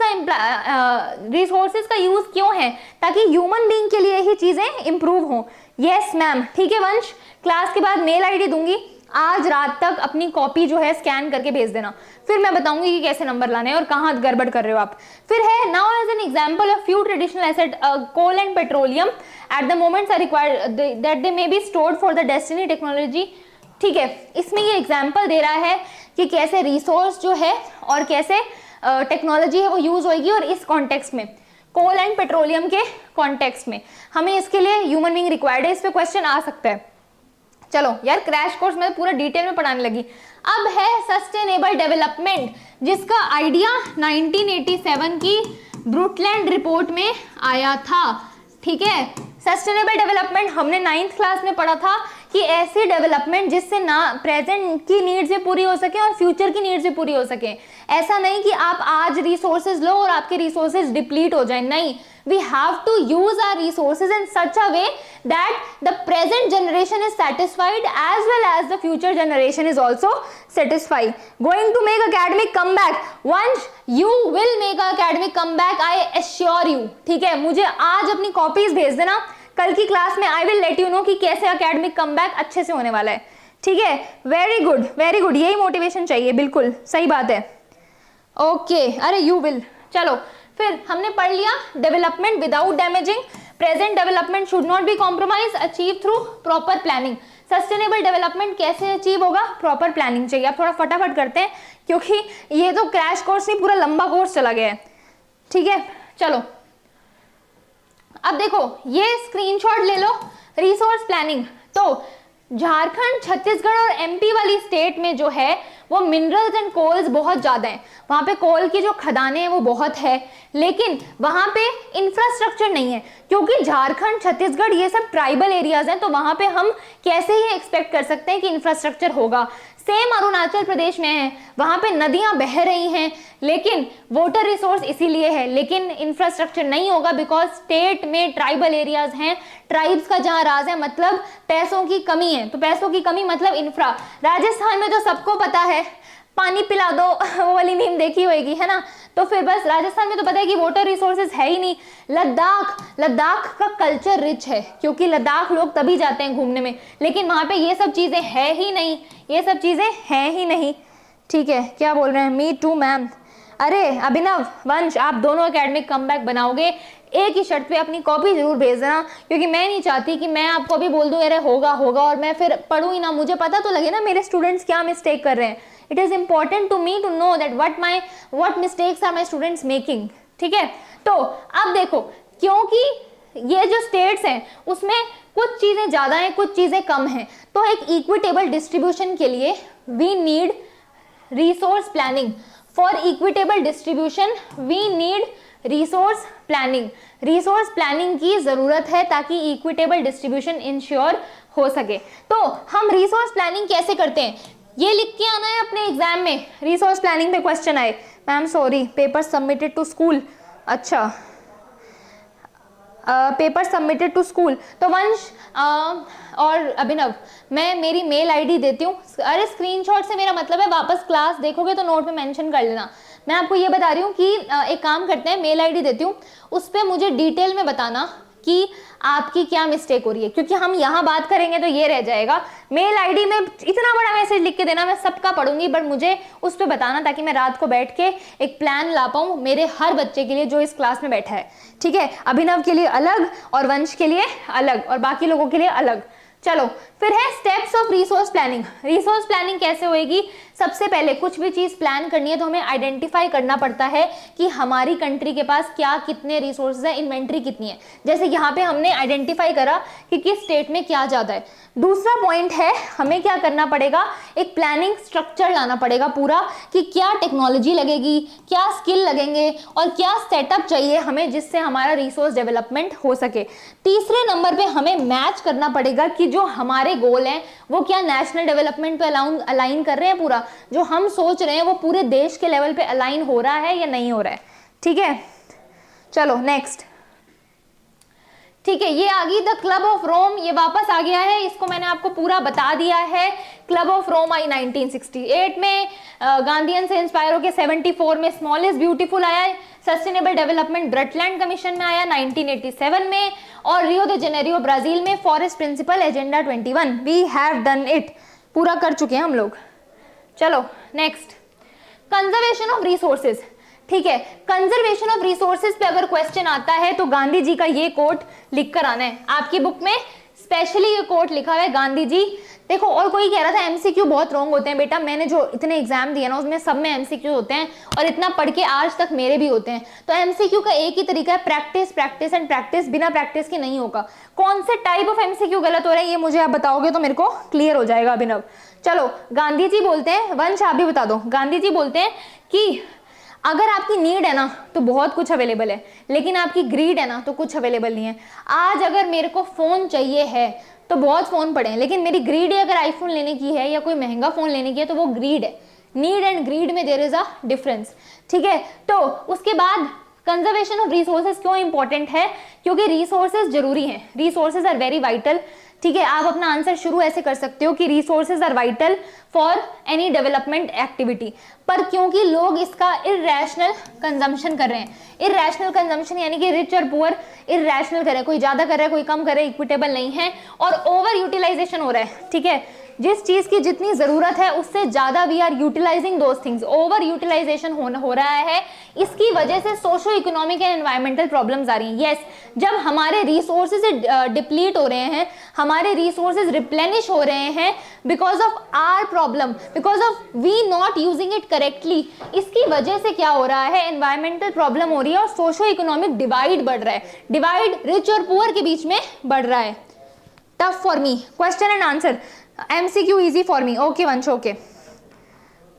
का यूज क्यों है? ताकि ह्यूमन बीइंग के लिए ही चीजें इंप्रूव हो। यस मैम, ठीक है वंश, क्लास के बाद मेल आईडी दूंगी, आज रात तक अपनी कॉपी जो है स्कैन करके भेज देना, फिर मैं बताऊंगी कि कैसे नंबर लाने हैं और कहाँ गड़बड़ कर रहे हो आप। फिर है now as an example of few traditional asset coal and petroleum at the moments are required that they may be stored for the destiny technology. ठीक है, इसमें ये एग्जाम्पल दे रहा है कि कैसे रिसोर्स जो है और कैसे टेक्नोलॉजी है वो यूज होगी, और इस कॉन्टेक्स्ट में कोल एंड पेट्रोलियम के कॉन्टेक्स्ट में हमें इसके लिए ह्यूमन बीइंग रिक्वायर्ड है। इस पे क्वेश्चन आ सकता है। चलो यार, क्रैश कोर्स में पूरा डिटेल में पढ़ाने लगी। अब है सस्टेनेबल डेवलपमेंट, जिसका आइडिया 1987 की ब्रुटलैंड रिपोर्ट में आया था। ठीक है, सस्टेनेबल डेवलपमेंट हमने 9th क्लास में पढ़ा था कि ऐसी डेवलपमेंट जिससे ना प्रेजेंट की नीड्स भी पूरी हो सके और फ्यूचर की नीड्स भी पूरी हो सके। ऐसा नहीं कि आप आज रिसोर्सेज लो और आपके रिसोर्सेज डिप्लीट हो जाए, नहीं। We have to use our resources in such a way that the present generation is satisfied as well as the future generation is also satisfied. Going to make academic comeback. Once you will make a academic comeback, I assure you. ठीक है, मुझे आज अपनी copies भेज देना, कल की class में I will let you know कि कैसे academic comeback अच्छे से होने वाला है। ठीक है, वेरी गुड वेरी गुड, यही मोटिवेशन चाहिए, बिल्कुल सही बात है। ओके, अरे यू विल। चलो फिर हमने पढ़ लिया development without damaging, present development should not be compromise, achieve through proper planning. Sustainable development कैसे अचीव होगा? प्रॉपर प्लानिंग चाहिए। आप थोड़ा फटाफट करते हैं क्योंकि ये तो क्रैश कोर्स नहीं, पूरा लंबा कोर्स चला गया है। ठीक है, चलो अब देखो, ये स्क्रीनशॉट ले लो, रिसोर्स प्लानिंग। तो झारखंड, छत्तीसगढ़ और MP वाली स्टेट में जो है वो मिनरल्स एंड कोल्स बहुत ज्यादा हैं। वहां पे कोल की जो खदानें हैं वो बहुत है, लेकिन वहां पे इंफ्रास्ट्रक्चर नहीं है क्योंकि झारखंड, छत्तीसगढ़ ये सब ट्राइबल एरियाज हैं। तो वहां पे हम कैसे ही एक्सपेक्ट कर सकते हैं कि इंफ्रास्ट्रक्चर होगा? सेम अरुणाचल प्रदेश में है, वहां पे नदियां बह रही हैं, लेकिन वाटर रिसोर्स इसीलिए है, लेकिन इंफ्रास्ट्रक्चर नहीं होगा बिकॉज स्टेट में ट्राइबल एरियाज हैं। ट्राइब्स का जहां राज है, मतलब पैसों की कमी है, तो पैसों की कमी मतलब इंफ्रा। राजस्थान में जो सबको पता है, पानी पिला दो, वो वाली मीम देखी होगी, है ना? तो फिर बस राजस्थान में तो पता है कि वाटर रिसोर्सेज है ही नहीं। लद्दाख का कल्चर रिच है क्योंकि लद्दाख लोग तभी जाते हैं घूमने में, लेकिन वहां पे ये सब चीजें है ही नहीं, ये सब चीजें हैं ही नहीं। ठीक है, क्या बोल रहे हैं? Me too ma'am. अरे अभिनव, वंश, आप दोनों एकेडमिक कमबैक बनाओगे, एक ही शर्त पे अपनी कॉपी जरूर भेज देना, क्योंकि मैं नहीं चाहती कि मैं आपको अभी बोल दूं अरे होगा होगा और मैं फिर पढ़ूँ ही ना, मुझे पता तो लगे ना मेरे स्टूडेंट्स क्या मिस्टेक कर रहे हैं। It is important to me to know that what mistakes are my students making. ठीक है, तो अब देखो, क्योंकि ये जो स्टेट्स हैं उसमें कुछ चीजें ज्यादा हैं, कुछ चीजें कम हैं, तो एक इक्विटेबल डिस्ट्रीब्यूशन के लिए we need resource planning. For equitable distribution we need resource planning. Resource planning की जरूरत है ताकि इक्विटेबल डिस्ट्रीब्यूशन इंश्योर हो सके। तो हम रिसोर्स प्लानिंग कैसे करते हैं ये लिख के आना है अपने एग्जाम में। रिसोर्स प्लानिंग पे क्वेश्चन आए, ma'am sorry paper submitted to school, अच्छा पेपर सबमिटेड टू स्कूल, तो वंश और अभिनव मैं मेरी मेल आईडी देती हूँ। अरे स्क्रीनशॉट से मेरा मतलब है वापस क्लास देखोगे तो नोट में मेंशन कर लेना। मैं आपको ये बता रही हूँ कि एक काम करते हैं, मेल आईडी देती हूँ, उस पर मुझे डिटेल में बताना कि आपकी क्या मिस्टेक हो रही है, क्योंकि हम यहाँ बात करेंगे तो ये रह जाएगा। मेल आईडी में इतना बड़ा मैसेज लिख के देना, मैं सबका पढ़ूंगी, बट मुझे उस पर बताना ताकि मैं रात को बैठ के एक प्लान ला पाऊँ मेरे हर बच्चे के लिए जो इस क्लास में बैठा है, ठीक है। अभिनव के लिए अलग और वंश के लिए अलग और बाकी लोगों के लिए अलग। चलो फिर है steps of resource planning. Resource planning कैसे होएगी? सबसे पहले कुछ भी चीज प्लान करनी है तो हमें आइडेंटिफाई करना पड़ता है कि हमारी कंट्री के पास क्या कितने रिसोर्सेज है, इन्वेंट्री कितनी है। जैसे यहाँ पे हमने आइडेंटिफाई करा कि किस स्टेट में क्या ज्यादा है। दूसरा पॉइंट है हमें क्या करना पड़ेगा, एक प्लानिंग स्ट्रक्चर लाना पड़ेगा पूरा कि क्या टेक्नोलॉजी लगेगी, क्या स्किल लगेंगे और क्या सेटअप चाहिए हमें जिससे हमारा रिसोर्स डेवलपमेंट हो सके। तीसरे नंबर पे हमें मैच करना पड़ेगा कि जो हमारे गोल हैं वो क्या नेशनल डेवलपमेंट पे अलाइन कर रहे हैं, पूरा जो हम सोच रहे हैं वो पूरे देश के लेवल पे अलाइन हो रहा है या नहीं हो रहा है, ठीक है। चलो नेक्स्ट, ठीक है, ये आ गई द क्लब ऑफ रोम, ये वापस आ गया है, इसको मैंने आपको पूरा बता दिया है। क्लब ऑफ रोम आई 1968 में, गांधीयन से इंस्पायर होकर 74 में स्मॉल इज ब्यूटीफुल आया है, सस्टेनेबल डेवलपमेंट ब्रटलैंड कमीशन में आया 1987 में, और रियो दे जेनेरियो ब्राजील में forest principal agenda 21। We have done it, पूरा कर चुके हैं हम लोग। चलो नेक्स्ट, कंजर्वेशन ऑफ रिसोर्सेज, ठीक है। कंजर्वेशन ऑफ रिसोर्सेज पे अगर क्वेश्चन आता है तो गांधी जी का ये कोट लिख कर आना है। आपकी बुक में स्पेशली ये कोट लिखा हुआ है गांधी जी। देखो और कोई कह रहा था एमसीक्यू बहुत रॉन्ग होते हैं, बेटा मैंने जो इतने एग्जाम दिए ना उसमें सब में एमसीक्यू होते हैं और इतना पढ़ के आज तक मेरे भी होते हैं। तो एमसीक्यू का एक ही तरीका है, प्रैक्टिस प्रैक्टिस एंड प्रैक्टिस, बिना प्रैक्टिस के नहीं होगा। कौन से टाइप ऑफ एमसीक्यू गलत हो रहे हैं ये मुझे आप बताओगे तो मेरे को क्लियर हो जाएगा अभिनव। चलो गांधी जी बोलते हैं, वंश आप भी बता दो, गांधी जी बोलते हैं कि अगर आपकी नीड है ना तो बहुत कुछ अवेलेबल है, लेकिन आपकी ग्रीड है ना तो कुछ अवेलेबल नहीं है। आज अगर मेरे को फोन चाहिए है तो बहुत फोन पड़े हैं, लेकिन मेरी ग्रीड है अगर आईफोन लेने की है या कोई महंगा फोन लेने की है तो वो ग्रीड है। नीड एंड ग्रीड में देयर इज अ डिफरेंस, ठीक है। तो उसके बाद कंजर्वेशन ऑफ रिसोर्सेज क्यों इंपॉर्टेंट है, क्योंकि रिसोर्सेज जरूरी हैं, रिसोर्सेज आर वेरी वाइटल, ठीक है। आप अपना आंसर शुरू ऐसे कर सकते हो कि resources are vital for any development activity, पर क्योंकि लोग इसका इररेशनल कंजम्पशन कर रहे हैं, इररेशनल कंजम्पशन यानी कि रिच और पुअर इररेशनल कर रहे हैं, कोई ज्यादा कर रहा है कोई कम कर रहा है, इक्विटेबल नहीं है और ओवर यूटिलाइजेशन हो रहा है, ठीक है। जिस चीज की जितनी जरूरत है उससे ज्यादा we are utilising those things, over utilisation हो रहा है। इसकी वजह से socio economic and environmental problems आ रही हैं। यस, जब हमारे रिसोर्सेज डिप्लीट हो रहे हैं, हमारे रिसोर्सेज रिप्लेनिश हो रहे हैं because of our problem, because of we not using it correctly, इसकी वजह से क्या हो रहा है, एनवायरमेंटल प्रॉब्लम हो रही है और सोशो इकोनॉमिक डिवाइड बढ़ रहा है, डिवाइड रिच और पुअर के बीच में बढ़ रहा है। Tough for me, question and answer, MCQ easy for me, okay वंश ओके,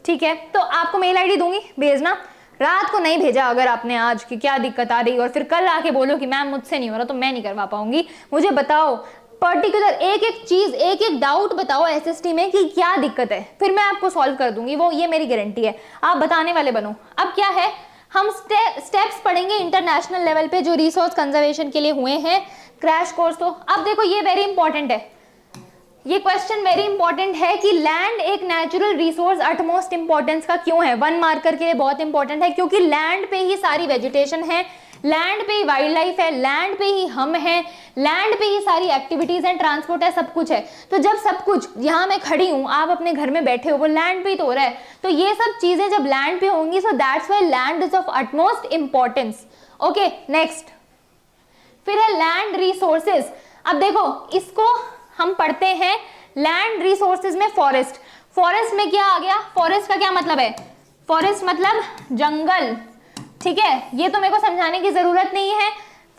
ठीक है। तो आपको मेल आईडी दूंगी, भेजना, रात को नहीं भेजा अगर आपने आज की क्या दिक्कत आ रही और फिर कल आके बोलो कि मैम मुझसे नहीं हो रहा तो मैं नहीं करवा पाऊंगी। मुझे बताओ पर्टिकुलर एक एक चीज, एक एक डाउट बताओ एसएसटी में कि क्या दिक्कत है, फिर मैं आपको सॉल्व कर दूंगी, वो ये मेरी गारंटी है। आप बताने वाले बनो। अब क्या है, हम स्टेप्स पढ़ेंगे इंटरनेशनल लेवल पे जो रिसोर्स कंजर्वेशन के लिए हुए हैं, क्रैश कोर्स। तो अब देखो ये वेरी इंपॉर्टेंट है, ये क्वेश्चन वेरी इंपॉर्टेंट है कि लैंड एक नेचुरल रिसोर्स अटमोस्ट इंपॉर्टेंस का क्यों है। 1 मार्कर के लिए बहुत इंपॉर्टेंट है क्योंकि लैंड पे ही सारी वेजिटेशन है, लैंड पे ही वाइल्ड लाइफ है, लैंड पे ही हम हैं, लैंड पे ही सारी एक्टिविटीज हैं, ट्रांसपोर्ट है, सब कुछ है। तो जब सब कुछ, यहाँ मैं खड़ी हूँ, आप अपने घर में बैठे हो, वो लैंड पे ही तो हो रहा है। तो ये सब चीजें जब लैंड पे होंगी, so that's why land is of utmost importance. Okay next, फिर है लैंड रिसोर्सेज। अब देखो इसको हम पढ़ते हैं लैंड रिसोर्सेज में फॉरेस्ट। फॉरेस्ट में क्या आ गया, फॉरेस्ट का क्या मतलब है, फॉरेस्ट मतलब जंगल, ठीक है। ये तो मेरे को समझाने की जरूरत नहीं है।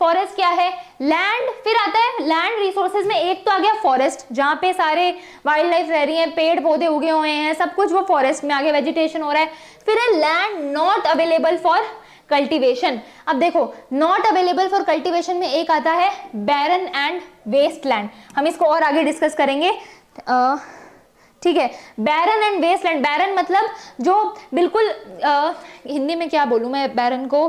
फॉरेस्ट क्या है, लैंड, फिर आता है लैंड रिसोर्सेज में एक तो आ गया फॉरेस्ट जहां पे सारे वाइल्ड लाइफ रह रही है, पेड़ पौधे उगे हुए हैं, सब कुछ वो फॉरेस्ट में आ गया, वेजिटेशन हो रहा है। फिर है land not available for cultivation. अब देखो नॉट अवेलेबल फॉर कल्टीवेशन में एक आता है बैरन एंड वेस्ट लैंड, हम इसको और आगे डिस्कस करेंगे, ठीक है। बैरन एंड वेस्ट लैंड, बैरन मतलब जो बिल्कुल हिंदी में क्या बोलूं मैं बैरन को,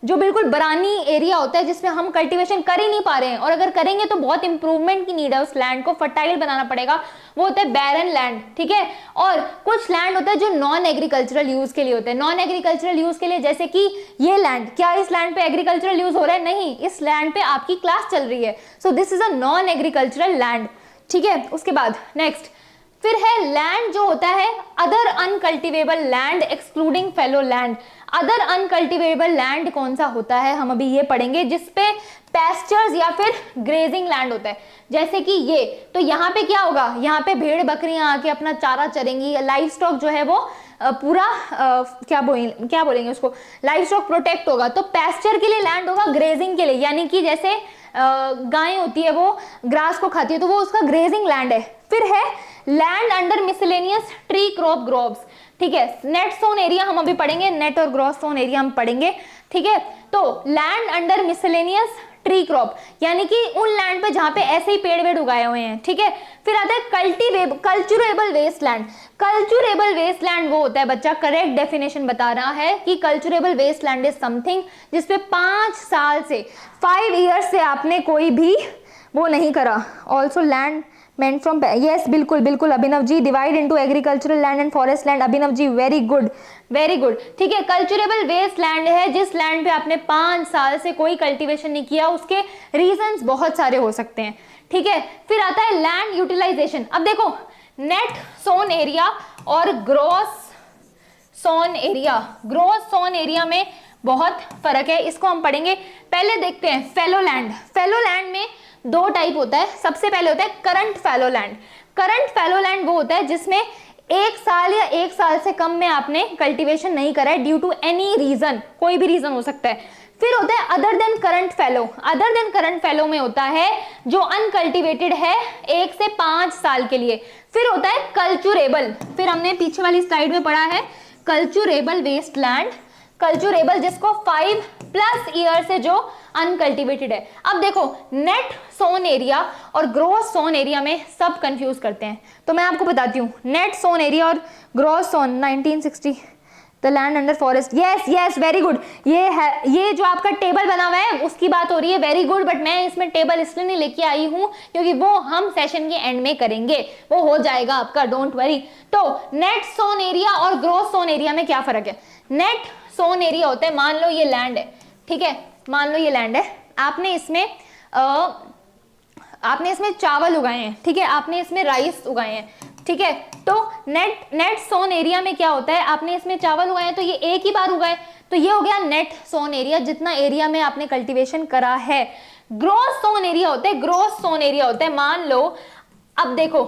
जो बिल्कुल बरानी एरिया होता है जिसमें हम कल्टीवेशन कर ही नहीं पा रहे हैं, और अगर करेंगे तो बहुत इंप्रूवमेंट की नीड है, उस लैंड को फर्टाइल बनाना पड़ेगा, वो होता है बैरन लैंड, ठीक है। और कुछ लैंड होता है जो नॉन एग्रीकल्चरल यूज के लिए होते हैं, नॉन एग्रीकल्चरल यूज के लिए, जैसे कि ये लैंड, क्या इस लैंड पे एग्रीकल्चरल यूज हो रहा है? नहीं, इस लैंड पे आपकी क्लास चल रही है, so this is a non agricultural land, ठीक है। उसके बाद नेक्स्ट फिर है लैंड जो होता है other uncultivable land excluding fallow land. Other uncultivable land कौन सा होता है, हम अभी ये पढ़ेंगे, जिसपे पैस्चर्स या फिर ग्रेजिंग लैंड होता है, जैसे कि ये, तो यहाँ पे क्या होगा, यहाँ पे भेड़ बकरियां आके अपना चारा चरेंगी, लाइव स्टॉक जो है वो पूरा क्या बोलेंगे उसको, लाइव स्टॉक प्रोटेक्ट होगा। तो पैस्चर के लिए लैंड होगा, ग्रेजिंग के लिए, यानी कि जैसे गाय होती है वो ग्रास को खाती है, तो वो उसका ग्रेजिंग लैंड है। फिर है land under miscellaneous tree crop groves, ठीक है। नेट सोन एरिया हम अभी पढ़ेंगे, नेट और ग्रॉस सोन एरिया हम पढ़ेंगे, ठीक है। तो land under miscellaneous tree crop, यानी कि उन लैंड पे जहां पे ऐसे ही पेड़ वेड़ उगाए हुए हैं, ठीक है। फिर आता है culturable waste land. Culturable waste land वो होता है, बच्चा करेक्ट डेफिनेशन बता रहा है कि culturable waste land is something जिसपे 5 साल से 5 ईयर्स से आपने कोई भी वो नहीं करा। Also land meant from, yes बिल्कुल बिल्कुल Abhinav ji, divide into agricultural land and forest land, Abhinav ji very good very good, ठीक है। कल्चरेबल वेस्ट लैंड है जिस लैंड पे आपने 5 साल से कोई कल्टीवेशन नहीं किया, उसके रीजंस बहुत सारे हो सकते हैं, ठीक है। फिर आता है लैंड यूटिलाइजेशन। अब देखो नेट सोन एरिया और gross sown area, gross sown area में बहुत फर्क है, इसको हम पढ़ेंगे। पहले देखते हैं फेलो लैंड। फेलो लैंड में 2 टाइप होता है, सबसे पहले होता है current fellow land. Current fellow land वो होता है जिसमें 1 साल या 1 साल से कम में आपने कल्टीवेशन नहीं करा है ड्यू टू एनी रीजन, कोई भी रीजन हो सकता है। फिर होता है other than current fellow. Other than current fellow में होता है जो अनकल्टिवेटेड है 1 से 5 साल के लिए। फिर होता है कल्चरेबल, फिर हमने पीछे वाली स्लाइड में पढ़ा है कल्चरेबल वेस्ट लैंड, कल्चरेबल जिसको 5+ ईयर से जो अनकल्टिवेटेड है। अब देखो नेट सोन एरिया और ग्रॉस सोन एरिया में सब कंफ्यूज करते हैं, तो मैं आपको बताती हूँ। नेट सोन एरिया और gross sown 1960 the land under forest, yes yes very good, ये है, ये जो आपका टेबल बना हुआ है उसकी बात हो रही है, वेरी गुड। बट मैं इसमें टेबल इसलिए नहीं लेके आई हूँ क्योंकि वो हम सेशन के एंड में करेंगे, वो हो जाएगा आपका, डोंट वरी। तो नेट सोन एरिया और ग्रॉस सोन एरिया में क्या फर्क है? नेट सोन एरिया होता है, मान लो ये लैंड है, ठीक है, मान लो ये लैंड है, आपने इसमें चावल उगाए हैं, ठीक है, आपने इसमें राइस उगाए हैं, ठीक है। तो नेट सोन एरिया में क्या होता है, आपने इसमें चावल उगाए हैं तो ये एक ही बार उगाए, तो ये हो गया नेट सोन एरिया, जितना एरिया में आपने कल्टीवेशन करा है। ग्रॉस सोन एरिया होता है, ग्रॉस सोन एरिया होता है, मान लो अब देखो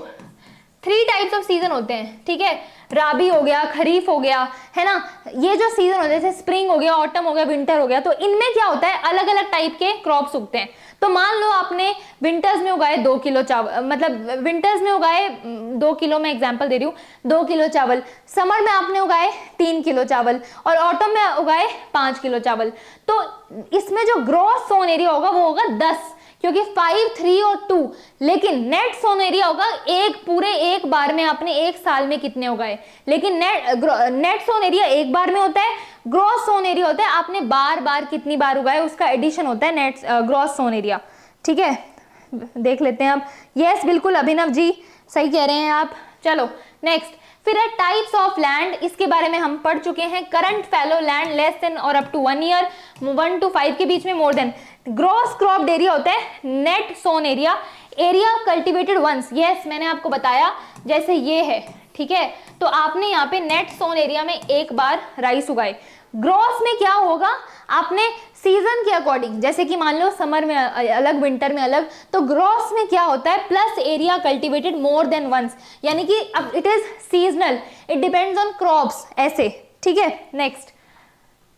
3 टाइप्स ऑफ सीजन होते हैं, ठीक है, राबी हो गया, खरीफ हो गया, है ना, ये जो सीजन होते हैं, जैसे स्प्रिंग हो गया, ऑटम हो गया, विंटर हो गया, तो इनमें क्या होता है अलग अलग टाइप के क्रॉप्स उगते हैं। तो मान लो आपने विंटर्स में उगाए 2 किलो चावल, मतलब विंटर्स में उगाए 2 किलो, मैं एग्जांपल दे रही हूँ, 2 किलो चावल, समर में आपने उगाए 3 किलो चावल और ऑटम में उगाए 5 किलो चावल। तो इसमें जो ग्रॉस सोन एरिया होगा वो होगा 10, क्योंकि 5, 3 और 2, लेकिन नेट सोन एरिया होगा एक बार में आपने 1 साल में कितने उगाए। लेकिन नेट सोन एरिया एक बार में होता है, ग्रॉस सोन एरिया होता है आपने बार बार कितनी बार उगाए उसका एडिशन होता है नेट ग्रॉस सोन एरिया, ठीक है। देख लेते हैं अब, यस बिल्कुल अभिनव जी सही कह रहे हैं आप। चलो नेक्स्ट, फिर है टाइप्स ऑफ लैंड, इसके बारे में हम पढ़ चुके हैं। Current fallow land less than और अप टू 1 ईयर, 1 to 5 के बीच में more than. Gross cropped area होता है net sown area, area cultivated once, yes मैंने आपको बताया, जैसे ये है, ठीक है, तो आपने यहाँ पे नेट सोन एरिया में 1 बार राइस उगाए। ग्रॉस में क्या होगा, आपने सीजन के अकॉर्डिंग, जैसे कि मान लो समर में अलग, विंटर में अलग, तो ग्रॉस में क्या होता है plus area cultivated more than once, यानी कि अब it is seasonal, it depends on crops, ऐसे, ठीक है। नेक्स्ट,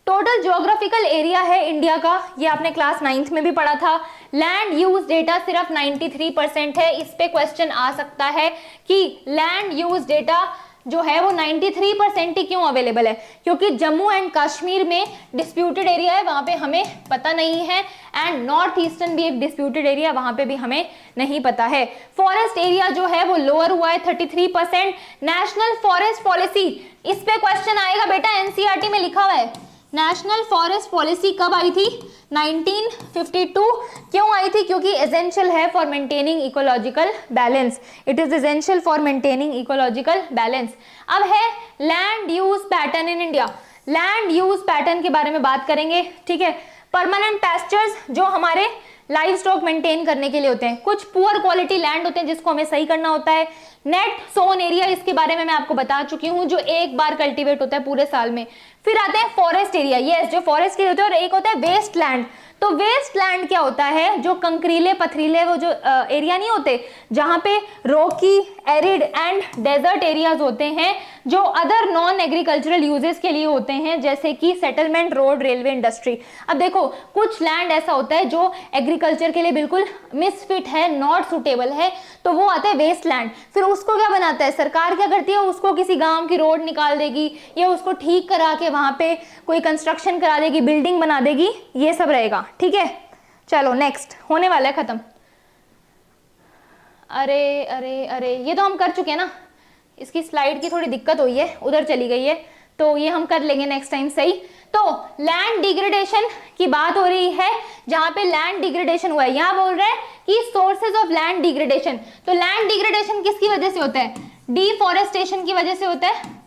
टोटल ज्योग्राफिकल एरिया है इंडिया का, ये आपने क्लास 9th में भी पढ़ा था। लैंड यूज डेटा सिर्फ 93% है, इस पे क्वेश्चन आ सकता है कि लैंड यूज डेटा जो है वो 93% ही क्यों अवेलेबल है? क्योंकि जम्मू एंड कश्मीर में डिस्प्यूटेड एरिया है, वहां पे हमें पता नहीं है, एंड नॉर्थ ईस्टर्न भी एक डिस्प्यूटेड एरिया, वहां पे भी हमें नहीं पता है। फॉरेस्ट एरिया जो है वो लोअर हुआ है 33%। नेशनल फॉरेस्ट पॉलिसी, इस पे क्वेश्चन आएगा बेटा, एनसीईआरटी में लिखा हुआ है। नेशनल फॉरेस्ट पॉलिसी कब आई थी? 1952। क्यों आई थी? क्योंकि एसेंशियल है for maintaining ecological balance. It is essential for maintaining ecological balance. अब है land use pattern in India. Land use pattern के बारे में बात करेंगे, ठीक है। परमानेंट पैस्चर्स जो हमारे लाइव स्टॉक मेंटेन करने के लिए होते हैं, कुछ पुअर क्वालिटी लैंड होते हैं जिसको हमें सही करना होता है। नेट सोन एरिया, इसके बारे में मैं आपको बता चुकी हूं, जो एक बार कल्टीवेट होता है पूरे साल में। फिर आते हैं फॉरेस्ट एरिया, यस, जो फॉरेस्ट एरिया होते हैं, और एक होता है वेस्ट लैंड। तो वेस्ट लैंड क्या होता है? जो कंकरीले पथरीले वो जो एरिया नहीं होते, जहां पे rocky, arid and desert areas होते हैं, जो अदर नॉन एग्रीकल्चरल यूजेस के लिए होते हैं, जैसे कि सेटलमेंट, रोड, रेलवे, इंडस्ट्री। अब देखो, कुछ लैंड ऐसा होता है जो एग्रीकल्चर के लिए बिल्कुल मिसफिट है, नॉट सुटेबल है, तो वो आता है वेस्ट लैंड। फिर उसको क्या बनाता है सरकार? क्या करती है? उसको किसी गांव की रोड निकाल देगी, या उसको ठीक करा के वहां पे कोई कंस्ट्रक्शन करा देगी, बिल्डिंग बना देगी, ये सब रहेगा, ठीक है। चलो नेक्स्ट, होने वाला है खत्म। अरे अरे अरे, ये तो हम कर चुके हैं ना, इसकी स्लाइड की थोड़ी दिक्कत हुई है, उधर चली गई है, तो ये हम कर लेंगे नेक्स्ट टाइम, सही। तो लैंड डिग्रेडेशन की बात हो रही है, जहां पे लैंड डिग्रेडेशन हुआ है, यहां बोल रहे हैं कि सोर्सेज ऑफ लैंड डिग्रेडेशन। तो लैंड डिग्रेडेशन किसकी वजह से होता है? डिफॉरेस्टेशन की वजह से होता है।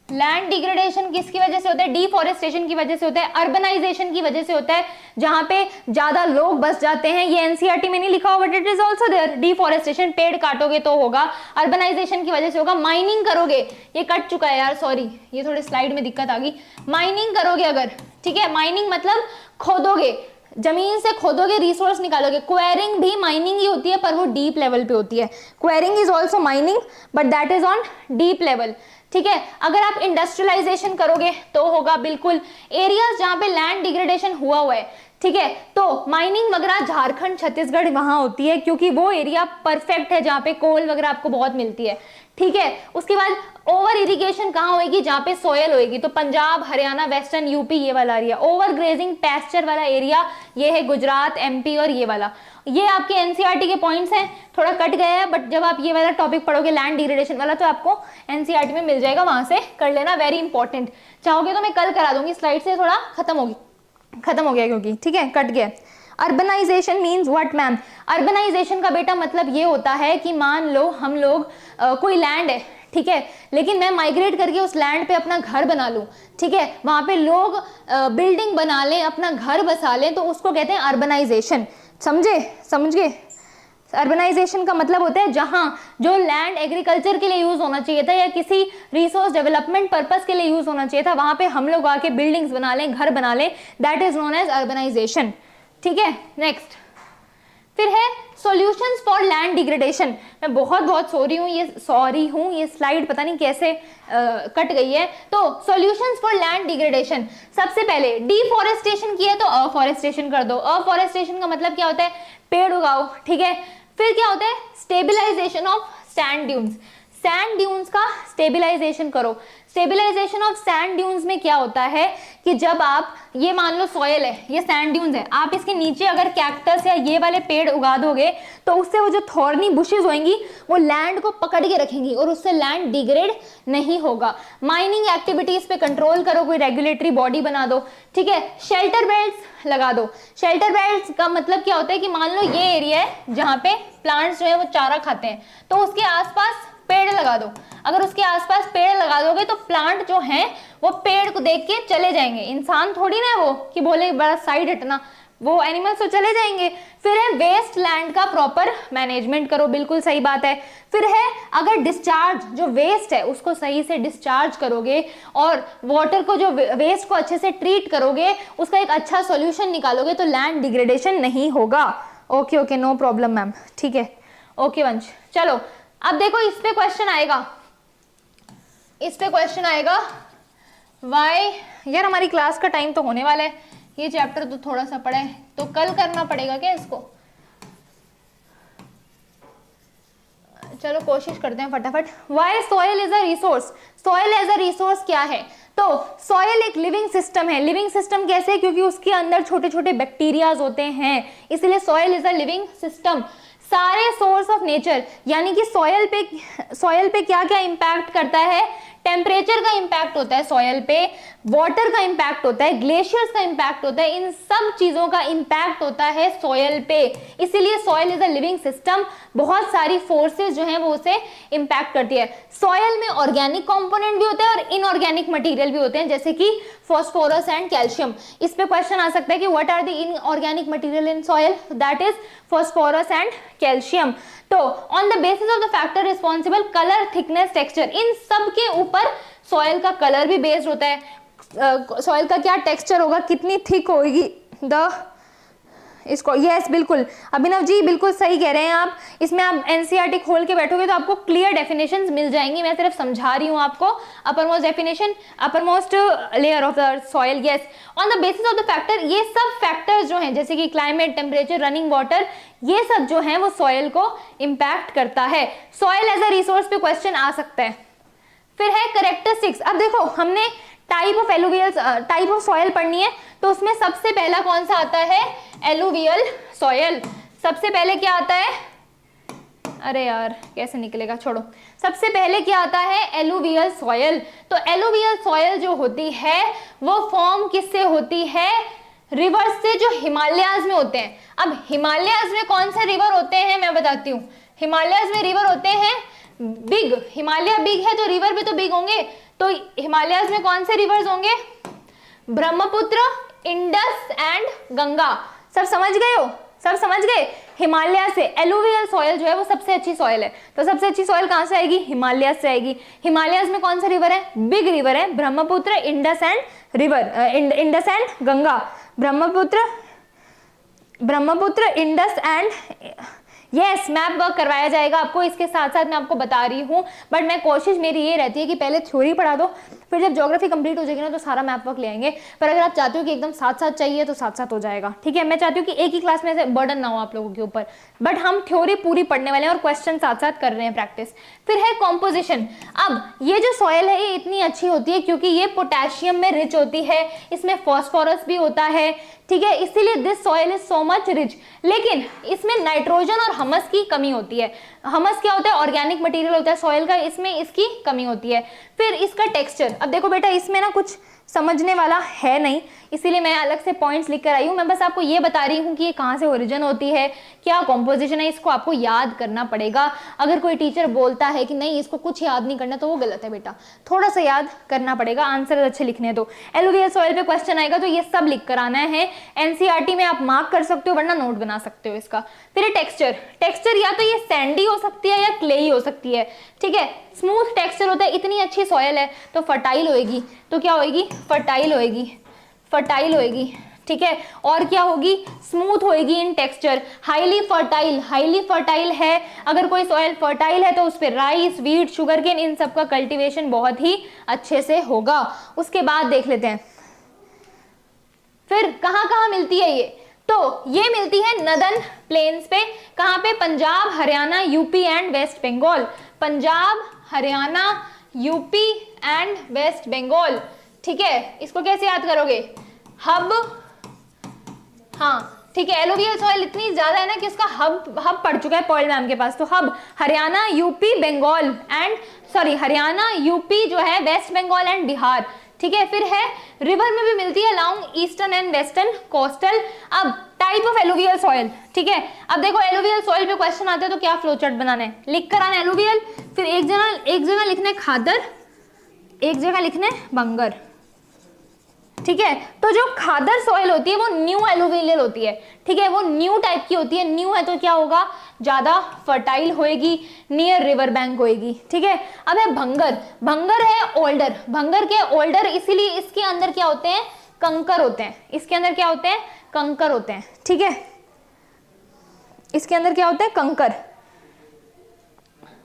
लैंड डिग्रेडेशन किसकी वजह से होता है? डिफॉरेस्टेशन की वजह से होता है, अर्बनाइजेशन की वजह से होता है, जहां पे ज्यादा लोग बस जाते हैं। ये एनसीईआरटी में नहीं लिखा हुआ, but it is also there. Deforestation, पेड़ काटोगे तो होगा, अर्बनाइजेशन की वजह से होगा, माइनिंग करोगे, ये कट चुका है यार, सॉरी, ये थोड़ी स्लाइड में दिक्कत आ गई। माइनिंग करोगे अगर, ठीक है, माइनिंग मतलब खोदोगे, जमीन से खोदोगे, रिसोर्स निकालोगे। क्वेरिंग भी माइनिंग ही होती है, पर वो डीप लेवल पे होती है। Quarrying is also mining, but that is on deep level, ठीक है। अगर आप इंडस्ट्रियलाइजेशन करोगे तो होगा बिल्कुल एरियाज जहां पे लैंड डिग्रेडेशन हुआ है, ठीक है। तो माइनिंग वगैरह झारखंड, छत्तीसगढ़ वहां होती है, क्योंकि वो एरिया परफेक्ट है जहां पे कोल वगैरह आपको बहुत मिलती है, ठीक है। उसके बाद ओवर इरिगेशन कहाँ होएगी? जहां पे सोयल होएगी, तो पंजाब, हरियाणा, वेस्टर्न यूपी, ये वाला एरिया। ओवर ग्रेजिंग पैस्चर वाला एरिया ये है गुजरात, एमपी और ये वाला। ये आपके एनसीईआरटी के पॉइंट्स हैं, थोड़ा कट गया है, बट जब आप ये वाला टॉपिक पढ़ोगे लैंड डिग्रेडेशन वाला, तो आपको एनसीईआरटी में मिल जाएगा, वहां से कर लेना, वेरी इंपॉर्टेंट। चाहोगे तो मैं कल करा दूंगी, स्लाइड से थोड़ा खत्म हो गया क्योंकि, ठीक है, कट गया। Urbanization means what ma'am? Urbanization का बेटा मतलब ये होता है कि मान लो हम लोग कोई लैंड है, ठीक है, लेकिन मैं माइग्रेट करके उस लैंड पे अपना घर बना लूं, ठीक है, वहां पे लोग बिल्डिंग बना लें, अपना घर बसा लें, तो उसको कहते हैं अर्बनाइजेशन। समझ गए? अर्बनाइजेशन का मतलब होता है जहां जो लैंड एग्रीकल्चर के लिए यूज होना चाहिए था, या किसी रिसोर्स डेवलपमेंट पर्पस के लिए यूज होना चाहिए था, वहां पे हम लोग आके बिल्डिंग्स बना लें, घर बना लें, that is known as urbanization, ठीक है। नेक्स्ट फिर है सॉल्यूशंस फॉर लैंड डिग्रेडेशन। मैं बहुत सॉरी हूँ, ये स्लाइड पता नहीं कैसे कट गई है। तो सॉल्यूशंस फॉर लैंड डिग्रेडेशन, सबसे पहले डिफॉरेस्टेशन की है तो अफॉरेस्टेशन कर दो। अफॉरेस्टेशन का मतलब क्या होता है? पेड़ उगाओ, ठीक है। फिर क्या होता है? Stabilisation of sand dunes, sand dunes का स्टेबिलाईजेशन करो। स्टेबिलाईजेशन ऑफ सैंड ड्यून्स में क्या होता है कि जब आप, ये मान लो सॉयल है, ये सैंड ड्यून्स है, आप इसके नीचे अगर कैक्टस या ये वाले पेड़ उगा दोगे, तो उससे वो जो थॉर्नी बुशेस होंगी वो लैंड को पकड़ के रखेंगी, और उससे लैंड डिग्रेड नहीं होगा। माइनिंग एक्टिविटीज पे कंट्रोल करो, कोई रेगुलेटरी बॉडी बना दो, ठीक है। शेल्टर बेल्ट्स लगा दो। शेल्टर बेल्ट्स का मतलब क्या होता है कि मान लो ये एरिया है जहाँ पे प्लांट्स जो है वो चारा खाते हैं, तो उसके आसपास पेड़ लगा दो। अगर उसके आसपास पेड़ लगा दोगे तो प्लांट जो हैं वो पेड़ को देख के चले जाएंगे। इंसान थोड़ी ना वो कि बोले बड़ा साइड हटना, वो एनिमल्स तो चले जाएंगे। फिर है वेस्ट लैंड का प्रॉपर मैनेजमेंट करो, बिल्कुल सही बात है। फिर है अगर डिस्चार्ज, जो वेस्ट है उसको सही से डिस्चार्ज करोगे, और वाटर को, जो वेस्ट को अच्छे से ट्रीट करोगे, उसका एक अच्छा सॉल्यूशन निकालोगे, तो लैंड डिग्रेडेशन नहीं होगा। ओके, नो प्रॉब्लम मैम, ठीक है, ओके वंश। चलो अब देखो, इस पे क्वेश्चन आएगा, वाई। यार हमारी क्लास का टाइम तो होने वाला है, ये चैप्टर तो थोड़ा सा पड़ा है, तो कल करना पड़ेगा क्या इसको? चलो कोशिश करते हैं फटाफट। Why soil is a resource, soil as a resource क्या है? तो सॉइल एक लिविंग सिस्टम है। लिविंग सिस्टम कैसे? क्योंकि उसके अंदर छोटे छोटे बैक्टीरियाज होते हैं, इसलिए soil is a living system. सारे सोर्स ऑफ नेचर, यानी कि सॉइल पे क्या क्या इंपैक्ट करता है? टेम्परेचर का इंपैक्ट होता है सॉइल पे, वाटर का इंपैक्ट होता है, ग्लेशियर्स का इंपैक्ट होता है, इन सब चीजों का इंपैक्ट होता है सॉइल पे। इसीलिए soil is a living system. बहुत सारी फोर्सेस जो हैं वो उसे इंपैक्ट करती है। सॉइल में ऑर्गेनिक कंपोनेंट भी होते हैं और इनऑर्गेनिक मटेरियल भी होते हैं, जैसे कि फॉस्फोरस एंड कैल्शियम। इस पे क्वेश्चन आ सकता है कि what are the inorganic material in soil? That is phosphorus and calcium. तो on the basis of the factor responsible, colour, thickness, texture, इन सब के ऊपर सॉइल का कलर भी बेस्ड होता है। सॉइल का क्या टेक्सचर होगा, कितनी थिक होगी द इसको, यस बिल्कुल अभिनव जी बिल्कुल सही कह रहे हैं आप। इसमें आप एनसीईआरटी खोल के बैठोगे तो आपको क्लियर डेफिनेशंस मिल जाएंगी। मैं सिर्फ समझा रही हूँ आपको। Upper most definition, upper most layer of the soil, yes. On the basis of the factor, ये सब फैक्टर्स जो हैं जैसे कि क्लाइमेट, टेम्परेचर, रनिंग वाटर, ये सब जो है वो सॉइल को इंपैक्ट करता है। सॉइल एज अ रिसोर्स पे क्वेश्चन आ सकता है। फिर है कैरेक्टरिस्टिक्स। अब देखो हमने type of alluvial, type of soil पढ़नी है, तो उसमें सबसे पहला कौन सा आता है? Alluvial soil. सबसे पहले क्या आता है? अरे यार कैसे निकलेगा, छोड़ो। सबसे पहले क्या आता है? Alluvial soil. तो एलुवियल सॉइल जो होती है वो फॉर्म किससे होती है? रिवर्स से, जो हिमालयाज में होते हैं। अब हिमालयाज में कौन से रिवर होते हैं मैं बताती हूँ। हिमालयाज में रिवर होते हैं बिग, हिमालय बिग है तो रिवर भी तो बिग होंगे। तो हिमालयाज में कौन से रिवर्स होंगे? Brahmaputra, Indus and Ganga. सब समझ गए हो? सब समझ गए? हिमालय से एलुवियल सॉइल जो है वो सबसे अच्छी सॉइल है। तो सबसे अच्छी सॉइल कहां से आएगी? हिमालय से आएगी। हिमालयाज में कौन सा रिवर है? बिग रिवर है, Brahmaputra, Indus and Indus and Ganga. Brahmaputra, Indus and, yes, map work करवाया जाएगा आपको। इसके साथ साथ मैं आपको बता रही हूँ, बट मैं कोशिश मेरी ये रहती है कि पहले थ्योरी पढ़ा दो, फिर जब ज्योग्राफी कंप्लीट हो जाएगी ना तो सारा मैप वर्क ले आएंगे। पर अगर आप चाहते हो कि एकदम साथ साथ चाहिए तो साथ साथ हो जाएगा, ठीक है। मैं चाहती हूँ कि एक ही क्लास में से बर्डन ना हो आप लोगों के ऊपर, बट हम थ्योरी पूरी पढ़ने वाले हैं और क्वेश्चन साथ साथ कर रहे हैं प्रैक्टिस। फिर है कॉम्पोजिशन। अब ये जो सॉइल है ये इतनी अच्छी होती है क्योंकि ये पोटेशियम में रिच होती है, इसमें फॉस्फोरस भी होता है, ठीक है, इसीलिए this soil is so much rich. लेकिन इसमें नाइट्रोजन और हमस की कमी होती है। हमस क्या होता है? ऑर्गेनिक मटेरियल होता है सॉइल का, इसमें इसकी कमी होती है। फिर इसका टेक्सचर, अब देखो बेटा इसमें ना कुछ समझने वाला है नहीं, इसीलिए मैं अलग से पॉइंट्स लिख कर आई हूँ। मैं बस आपको ये बता रही हूँ कि ये कहाँ से ओरिजिन होती है, क्या कॉम्पोजिशन है, इसको आपको याद करना पड़ेगा। अगर कोई टीचर बोलता है कि नहीं इसको कुछ याद नहीं करना तो वो गलत है बेटा, थोड़ा सा याद करना पड़ेगा, आंसर अच्छे लिखने हैं। तो एलुवियल सॉइल पे क्वेश्चन आएगा तो ये सब लिख कर आना है। एनसीईआरटी में आप मार्क कर सकते हो वरना नोट बना सकते हो इसका। फिर टेक्सचर, टेक्सचर या तो ये सैंडी हो सकती है या क्लेई हो सकती है, ठीक है। स्मूथ टेक्सचर होता है, इतनी अच्छी सॉइल है तो फर्टाइल होएगी। तो क्या होएगी? फर्टाइल होएगी, फर्टाइल होएगी, ठीक है। और क्या होगी? स्मूथ होएगी इन texture. Highly fertile, highly fertile है। अगर कोई सॉइल फर्टाइल है तो उस पर राइस, वीट, शुगरकेन, इन सब का कल्टीवेशन बहुत ही अच्छे से होगा। उसके बाद देख लेते हैं फिर कहाँ कहाँ मिलती है ये। तो ये मिलती है नदन प्लेन्स पे। कहाँ पे? Punjab, Haryana, UP and West Bengal. Punjab, Haryana, UP and West Bengal, ठीक है। इसको कैसे याद करोगे? हब, हाँ ठीक है। एलुवियल सॉइल इतनी ज्यादा है ना कि उसका हब पड़ चुका है पॉइल मैम के पास। तो हब Haryana, UP, Bengal and sorry Haryana, UP जो है, वेस्ट बंगाल एंड बिहार, ठीक है। फिर है रिवर में भी मिलती है along eastern and western coastal. अब टाइप ऑफ एलुवियल सॉइल, ठीक है। अब देखो एलुवियल सॉइल पे क्वेश्चन आते हैं तो क्या फ्लो चार्ट बनाना है, लिख कर आना एलुवियल, फिर एक जगह लिखना है खादर, एक जगह लिखना है बंगर, ठीक है। तो जो खादर सॉइल होती है वो न्यू एलुवियल होती है, ठीक है, वो न्यू टाइप की होती है। न्यू है तो क्या होगा? ज्यादा फर्टाइल होएगी, नियर रिवर बैंक होएगी, ठीक है। अब है भंगर। भंगर है ओल्डर, भंगर के ओल्डर, इसीलिए इसके अंदर क्या होते हैं? कंकर होते हैं। इसके अंदर क्या होते हैं? कंकर होते हैं, ठीक है। इसके अंदर क्या होते हैं? कंकर।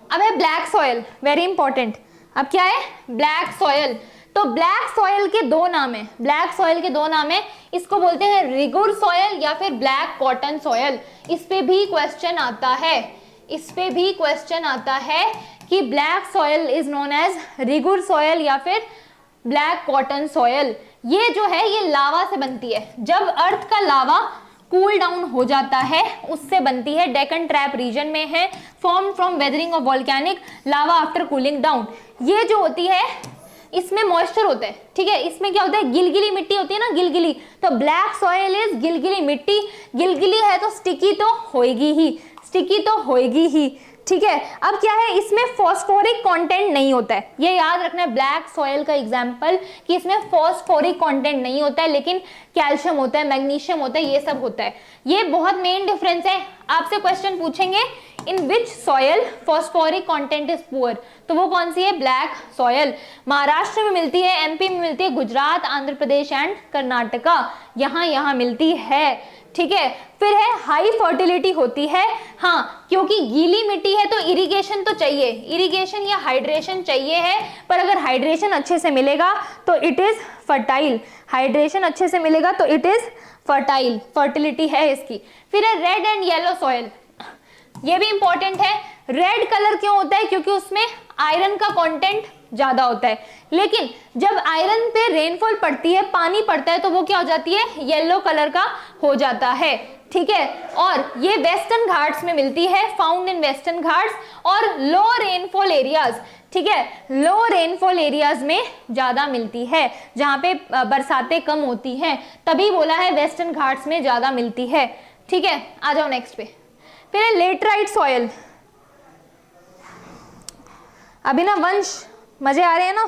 अब है ब्लैक सॉइल, वेरी इंपॉर्टेंट। अब क्या है? Black soil. तो ब्लैक सॉइल के दो नाम है, ब्लैक सॉइल के दो नाम है। इसको बोलते हैं रिगुर सॉइल या फिर ब्लैक कॉटन सॉइल। इस पे भी क्वेश्चन आता है। इस पे भी क्वेश्चन आता है कि black soil is known as regur soil या फिर ब्लैक कॉटन सॉयल। ये जो है ये लावा से बनती है, जब अर्थ का लावा कूल डाउन हो जाता है उससे बनती है, डेकन ट्रैप रीजन में है, form from weathering of volcanic lava after cooling down. ये जो होती है इसमें मॉइस्चर होता है, ठीक है, इसमें क्या होता है, गिलगिली मिट्टी होती है ना, गिलगिली, तो ब्लैक सॉयल इज गिलगिली मिट्टी, गिलगिली है तो स्टिकी तो होएगी ही, स्टिकी तो होएगी ही, ठीक है। अब क्या है, इसमें फॉस्फोरिक कंटेंट नहीं होता है, ये याद रखना है ब्लैक सॉयल का एग्जांपल कि इसमें फॉस्फोरिक कंटेंट नहीं होता है, लेकिन कैल्शियम होता है, मैग्नीशियम होता है, ये सब होता है। ये बहुत मेन डिफरेंस है। आपसे क्वेश्चन पूछेंगे in which soil phosphoric content is poor, तो वो कौन सी है, ब्लैक सॉयल। महाराष्ट्र में मिलती है, एमपी में मिलती है, गुजरात, आंध्र प्रदेश एंड कर्नाटका, यहाँ मिलती है, ठीक है। फिर है हाई फर्टिलिटी होती है, हाँ, क्योंकि गीली मिट्टी है तो इरिगेशन तो चाहिए, इरिगेशन या हाइड्रेशन चाहिए है, पर अगर हाइड्रेशन अच्छे से मिलेगा तो इट इज फर्टाइल, हाइड्रेशन अच्छे से मिलेगा तो इट इज फर्टाइल, फर्टिलिटी है इसकी। फिर है रेड एंड येलो सॉयल, ये भी इंपॉर्टेंट है। रेड कलर क्यों होता है, क्योंकि उसमें आयरन का कंटेंट ज्यादा होता है, लेकिन जब आयरन पे रेनफॉल पड़ती है, पानी पड़ता है, तो वो क्या हो जाती है, येलो कलर का हो जाता है, ठीक है। और ये वेस्टर्न घाट्स में मिलती है, फाउंड इन वेस्टर्न घाट्स और लो रेनफॉल एरियाज, ठीक है, लो रेनफॉल एरियाज में ज्यादा मिलती है, जहां पे बरसातें कम होती हैं, तभी बोला है वेस्टर्न घाट्स में ज्यादा मिलती है, ठीक है। आ जाओ नेक्स्ट पे। फिर है लेटराइट सॉयल, अभी ना वंश मजे आ रहे हैं ना।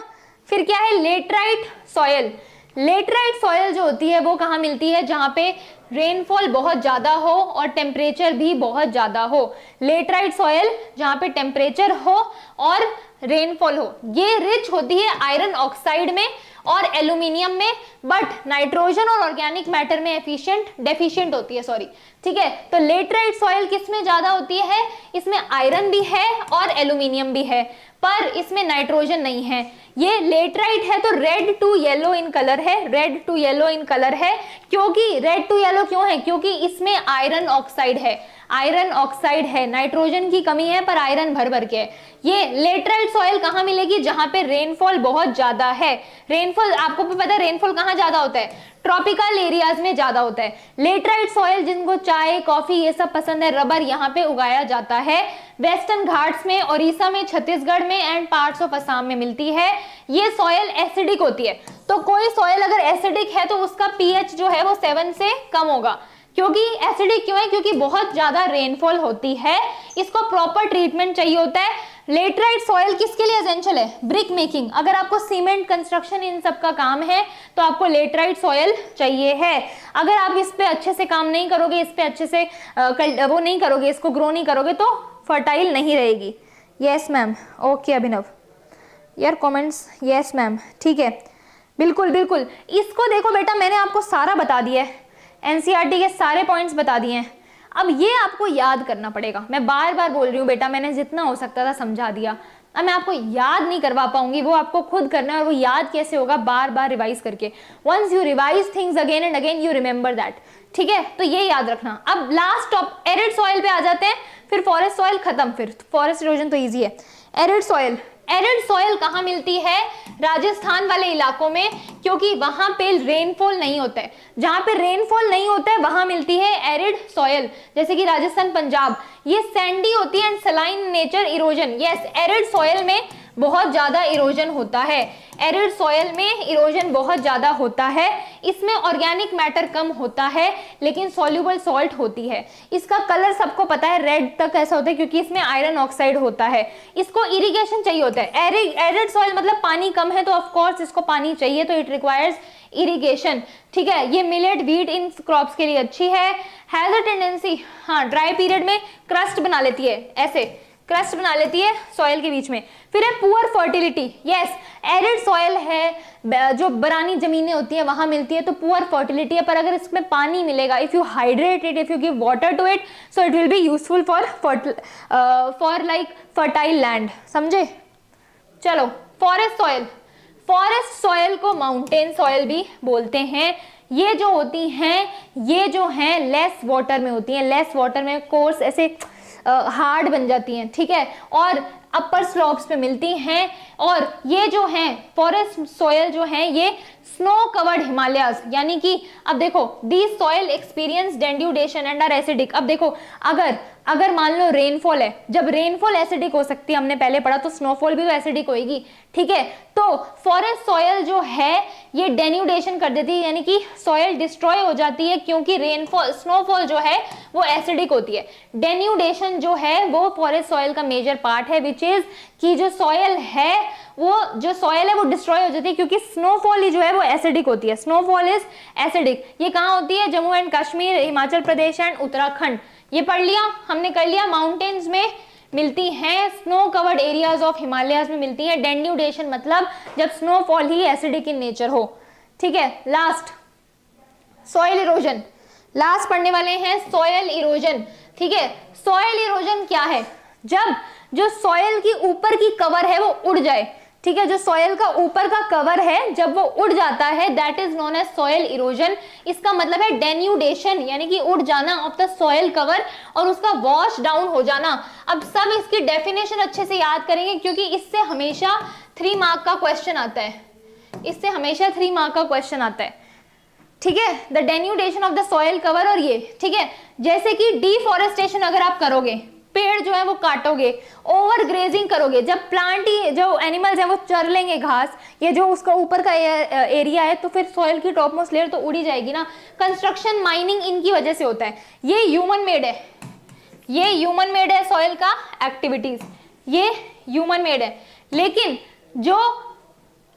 फिर क्या है, लेटराइट सॉयल। लेटराइट सॉयल जो होती है वो कहाँ मिलती है, जहाँ पे रेनफॉल बहुत ज्यादा हो और टेम्परेचर भी बहुत ज्यादा हो। लेटराइट सॉयल जहाँ पे टेम्परेचर हो और रेनफॉल हो, ये रिच होती है आयरन ऑक्साइड में और एल्यूमिनियम में, बट नाइट्रोजन और ऑर्गेनिक मैटर में डेफिशिएंट होती है, सॉरी, ठीक है। तो लेटराइट सॉयल किसमें ज्यादा होती है, इसमें आयरन भी है और एल्यूमिनियम भी है, पर इसमें नाइट्रोजन नहीं है। ये लेटराइट है तो red to yellow in colour है, red to yellow in colour है, क्योंकि रेड टू येलो क्यों है, क्योंकि इसमें आयरन ऑक्साइड है, आयरन ऑक्साइड है, नाइट्रोजन की कमी है पर आयरन भर भर के है। ये लेटराइट सॉयल कहाँ मिलेगी, जहां पे रेनफॉल बहुत ज्यादा है। रेनफॉल आपको भी पता है, रेनफॉल कहाँ ज्यादा होता है, ट्रॉपिकल एरियाज में ज्यादा होता है। लेटराइट सॉयल जिनको चाय कॉफी ये सब पसंद है, रबर यहाँ पे उगाया जाता है, वेस्टर्न घाट्स में, ओडिशा में, छत्तीसगढ़ में एंड पार्ट्स ऑफ असम में मिलती है। ये सॉयल एसिडिक होती है, तो कोई सॉयल अगर एसिडिक है तो उसका पीएच जो है वो 7 से कम होगा। क्योंकि एसिडिक क्यों है, क्योंकि बहुत ज्यादा रेनफॉल होती है, इसको प्रॉपर ट्रीटमेंट चाहिए होता है। लेटराइट सॉयल किसके लिए एसेंशियल है, ब्रिक मेकिंग, अगर आपको सीमेंट कंस्ट्रक्शन इन सब का काम है तो आपको लेटराइट सॉयल चाहिए है। अगर आप इस पे अच्छे से काम नहीं करोगे, इस पे अच्छे से वो नहीं करोगे, इसको ग्रो नहीं करोगे, तो फर्टाइल नहीं रहेगी। यस मैम, ओके अभिनव, यार कमेंट्स, यस मैम, ठीक है, बिल्कुल बिल्कुल। इसको देखो बेटा, मैंने आपको सारा बता दिया है, एनसीईआरटी के सारे पॉइंट्स बता दिए हैं। अब ये आपको याद करना पड़ेगा, मैं बार बार बोल रही हूँ बेटा, मैंने जितना हो सकता था समझा दिया, अब मैं आपको याद नहीं करवा पाऊंगी, वो आपको खुद करना है, और वो याद कैसे होगा, बार बार रिवाइज करके। Once you revise things again and again you remember that, ठीक है, तो ये याद रखना। अब लास्ट टॉप एरिड सॉइल पे आ जाते हैं, फिर फॉरेस्ट सॉइल खत्म, फिर फॉरेस्ट इरोजन तो ईजी है। एरिड सॉइल, एरिड सॉइल कहाँ मिलती है, राजस्थान वाले इलाकों में, क्योंकि वहां पे रेनफॉल नहीं होता है, जहां पे रेनफॉल नहीं होता है वहां मिलती है एरिड सॉइल, जैसे कि राजस्थान, पंजाब। ये सैंडी होती है and saline nature, erosion, yes, arid soil में बहुत ज्यादा इरोजन होता है, एरिड सॉइल में इरोजन बहुत ज्यादा होता है। इसमें ऑर्गेनिक मैटर कम होता है लेकिन सॉल्युबल सॉल्ट होती है। इसका कलर सबको पता है, रेड तक ऐसा होता है क्योंकि इसमें आयरन ऑक्साइड होता है। इसको इरिगेशन चाहिए होता है, एरिड सॉइल मतलब पानी कम है तो ऑफ कोर्स इसको पानी चाहिए, तो इट रिक्वायर्स इरिगेशन, ठीक है। ये मिलेट व्हीट इन क्रॉप्स के लिए अच्छी है। हैज अ टेंडेंसी, हाँ, ड्राई पीरियड में क्रस्ट बना लेती है, ऐसे क्रस्ट बना लेती है सॉइल के बीच में। फिर है poor fertility, yes, arid soil है, जो बरानी जमीनें होती है वहां मिलती है, तो पुअर फर्टिलिटी है, पर अगर इसमें पानी मिलेगा, if you hydrate it, if you give water to it, so it will be useful for like fertile land, समझे। चलो, फॉरेस्ट सॉइल, फॉरेस्ट सॉइल को माउंटेन सॉइल भी बोलते हैं। ये जो होती हैं, ये जो हैं लेस वाटर में होती हैं, लेस वाटर में कोर्स ऐसे हार्ड बन जाती हैं, ठीक है, और अपर स्लोप्स पे मिलती हैं। और ये जो हैं फॉरेस्ट सॉयल जो हैं ये स्नो कवर्ड हिमालयाज, यानी कि अब देखो these soil experience denudation and are acidic. अब देखो अगर मान लो रेनफॉल है, जब रेनफॉल एसिडिक हो सकती है, हमने पहले पढ़ा, तो स्नोफॉल भी तो एसिडिक होगी, ठीक है। तो फॉरेस्ट सॉयल जो है ये डेन्यूडेशन कर देती है, यानी कि सॉयल डिस्ट्रॉय हो जाती है, क्योंकि रेनफॉल स्नोफॉल जो है वो एसिडिक होती है। डेन्यूडेशन जो है वो फॉरेस्ट सॉयल का मेजर पार्ट है, विच इज कि जो सॉयल है वो डिस्ट्रॉय हो जाती है, क्योंकि स्नोफॉल ही जो है वो एसिडिक होती है। Snowfall is acidic. ये कहाँ होती है? Jammu and Kashmir, Himachal Pradesh and Uttarakhand. ये पढ़ लिया हमने, कर लिया। माउंटेन्स में मिलती हैं, snow covered areas of Himalayas में मिलती हैं। डेन्यूडेशन मतलब जब snowfall he acidic in nature हो, ठीक है। लास्ट सॉइल इरोजन, लास्ट पढ़ने वाले हैं सॉइल इरोजन, ठीक है। सॉइल इरोजन क्या है? जब जो सॉइल की ऊपर की कवर है वो उड़ जाए, ठीक है, जो सॉइल का ऊपर का कवर है जब वो उड़ जाता है, that is known as soil erosion. इसका मतलब है डेन्यूडेशन, यानी कि उड़ जाना ऑफ द सॉइल कवर और उसका वॉश डाउन हो जाना। अब सब इसकी डेफिनेशन अच्छे से याद करेंगे, क्योंकि इससे हमेशा 3 मार्क का क्वेश्चन आता है, इससे हमेशा 3 मार्क का क्वेश्चन आता है, ठीक है। The denudation of the soil cover, और ये, ठीक है, जैसे कि डिफॉरेस्टेशन अगर आप करोगे, पेड़ जो है वो काटोगे, ओवर ग्रेजिंग करोगे, जब प्लांट ही जो एनिमल्स हैं वो चर लेंगे घास, ये जो उसका ऊपर का एरिया है, तो फिर सॉइल की टॉप मोस्ट लेयर तो उड़ी जाएगी ना। कंस्ट्रक्शन, माइनिंग इनकी वजह से होता है। ये ह्यूमन मेड है, ये ह्यूमन मेड है सॉइल का एक्टिविटीज, ये ह्यूमन मेड है। लेकिन जो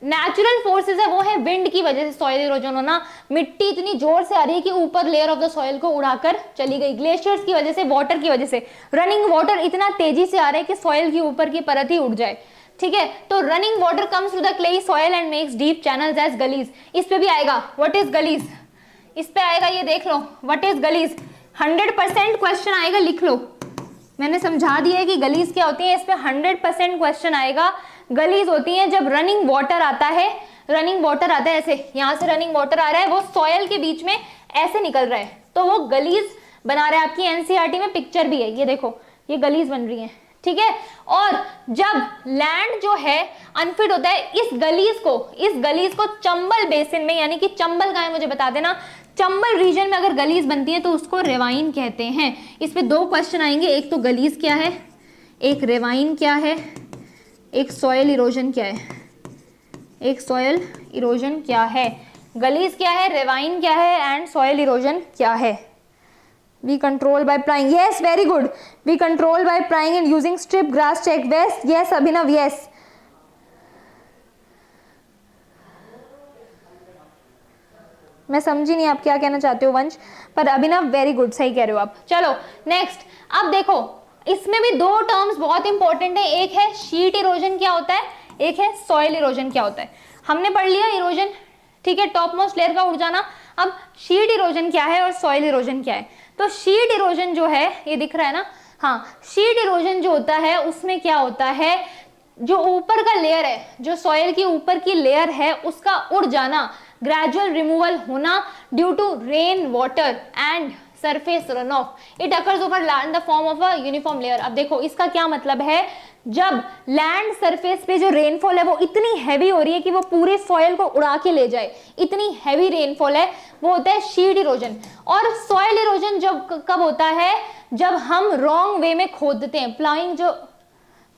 नेचुरल फोर्सेस है वो है विंड की वजह से सॉइल इरोजन होना। मिट्टी इतनी जोर से आ रही है कि ऊपर लेयर ऑफ द सॉइल को उड़ाकर चली गई। ग्लेशियर्स की वजह से, वाटर की वजह से, रनिंग वाटर इतना तेजी से आ रहा है कि सॉइल की ऊपर की परत ही उड़ जाए, ठीक है। तो running water comes to the clayey soil and makes deep channels as gullies. इस पे भी आएगा व्हाट इज गलीज, इस पे आएगा, ये देख लो व्हाट इज गलीज, 100% क्वेश्चन आएगा, लिख लो। मैंने समझा दिया है कि गलीज क्या होती है, इस पे 100% क्वेश्चन आएगा। गलीज होती हैं जब रनिंग वाटर आता है, रनिंग वाटर आता है ऐसे, यहां से रनिंग वाटर आ रहा है, वो सॉयल के बीच में ऐसे निकल रहा है, तो वो गलीज बना रहा है। आपकी एनसीईआरटी में पिक्चर भी है, ये देखो, ये गलीज बन रही है, ठीक है। और जब लैंड जो है अनफिट होता है, इस गलीज को चंबल बेसिन में, यानी कि चंबल कहाँ है मुझे बता देना, चंबल रीजन में अगर गलीज बनती है तो उसको रेवाइन कहते हैं। इस पे 2 क्वेश्चन आएंगे, एक तो गलीज क्या है, एक रेवाइन क्या है, एक सॉयल इरोजन क्या है, एक सॉयल इरोजन क्या है, गलीज क्या है, रेवाइन क्या है एंड सॉयल इरोजन क्या है। We control by ploughing, yes very good, we control by ploughing and using strip grass check, waste, yes Abhinav, yes. मैं समझी नहीं आप क्या कहना चाहते हो वंश, पर अभिनव वेरी गुड, सही कह रहे हो आप। चलो नेक्स्ट, अब देखो इसमें भी 2 टर्म्स बहुत इंपॉर्टेंट है, एक है शीट इरोजन क्या होता है, एक है सॉइल इरोजन क्या होता है। हमने पढ़ लिया इरोजन, ठीक है, टॉप मोस्ट लेयर का उड़ जाना। अब शीट इरोजन क्या है और सॉइल इरोजन क्या है। तो शीट इरोजन जो है, ये दिख रहा है ना, हाँ, शीट इरोजन जो होता है उसमें क्या होता है, जो ऊपर का लेयर है, जो सॉइल की ऊपर की लेयर है उसका उड़ जाना, ग्रेजुअल रिमूवल होना due to rain water and surface run off, it occurs over land in the form of a uniform layer. अब देखो इसका क्या मतलब है, जब लैंड सरफेस पे जो रेनफॉल है वो इतनी हैवी हो रही है कि वो पूरे सॉइल को उड़ा के ले जाए, इतनी हैवी रेनफॉल है, वो होता है शीट इरोजन। और सॉइल इरोजन जब कब होता है, जब हम रॉन्ग वे में खोदते हैं,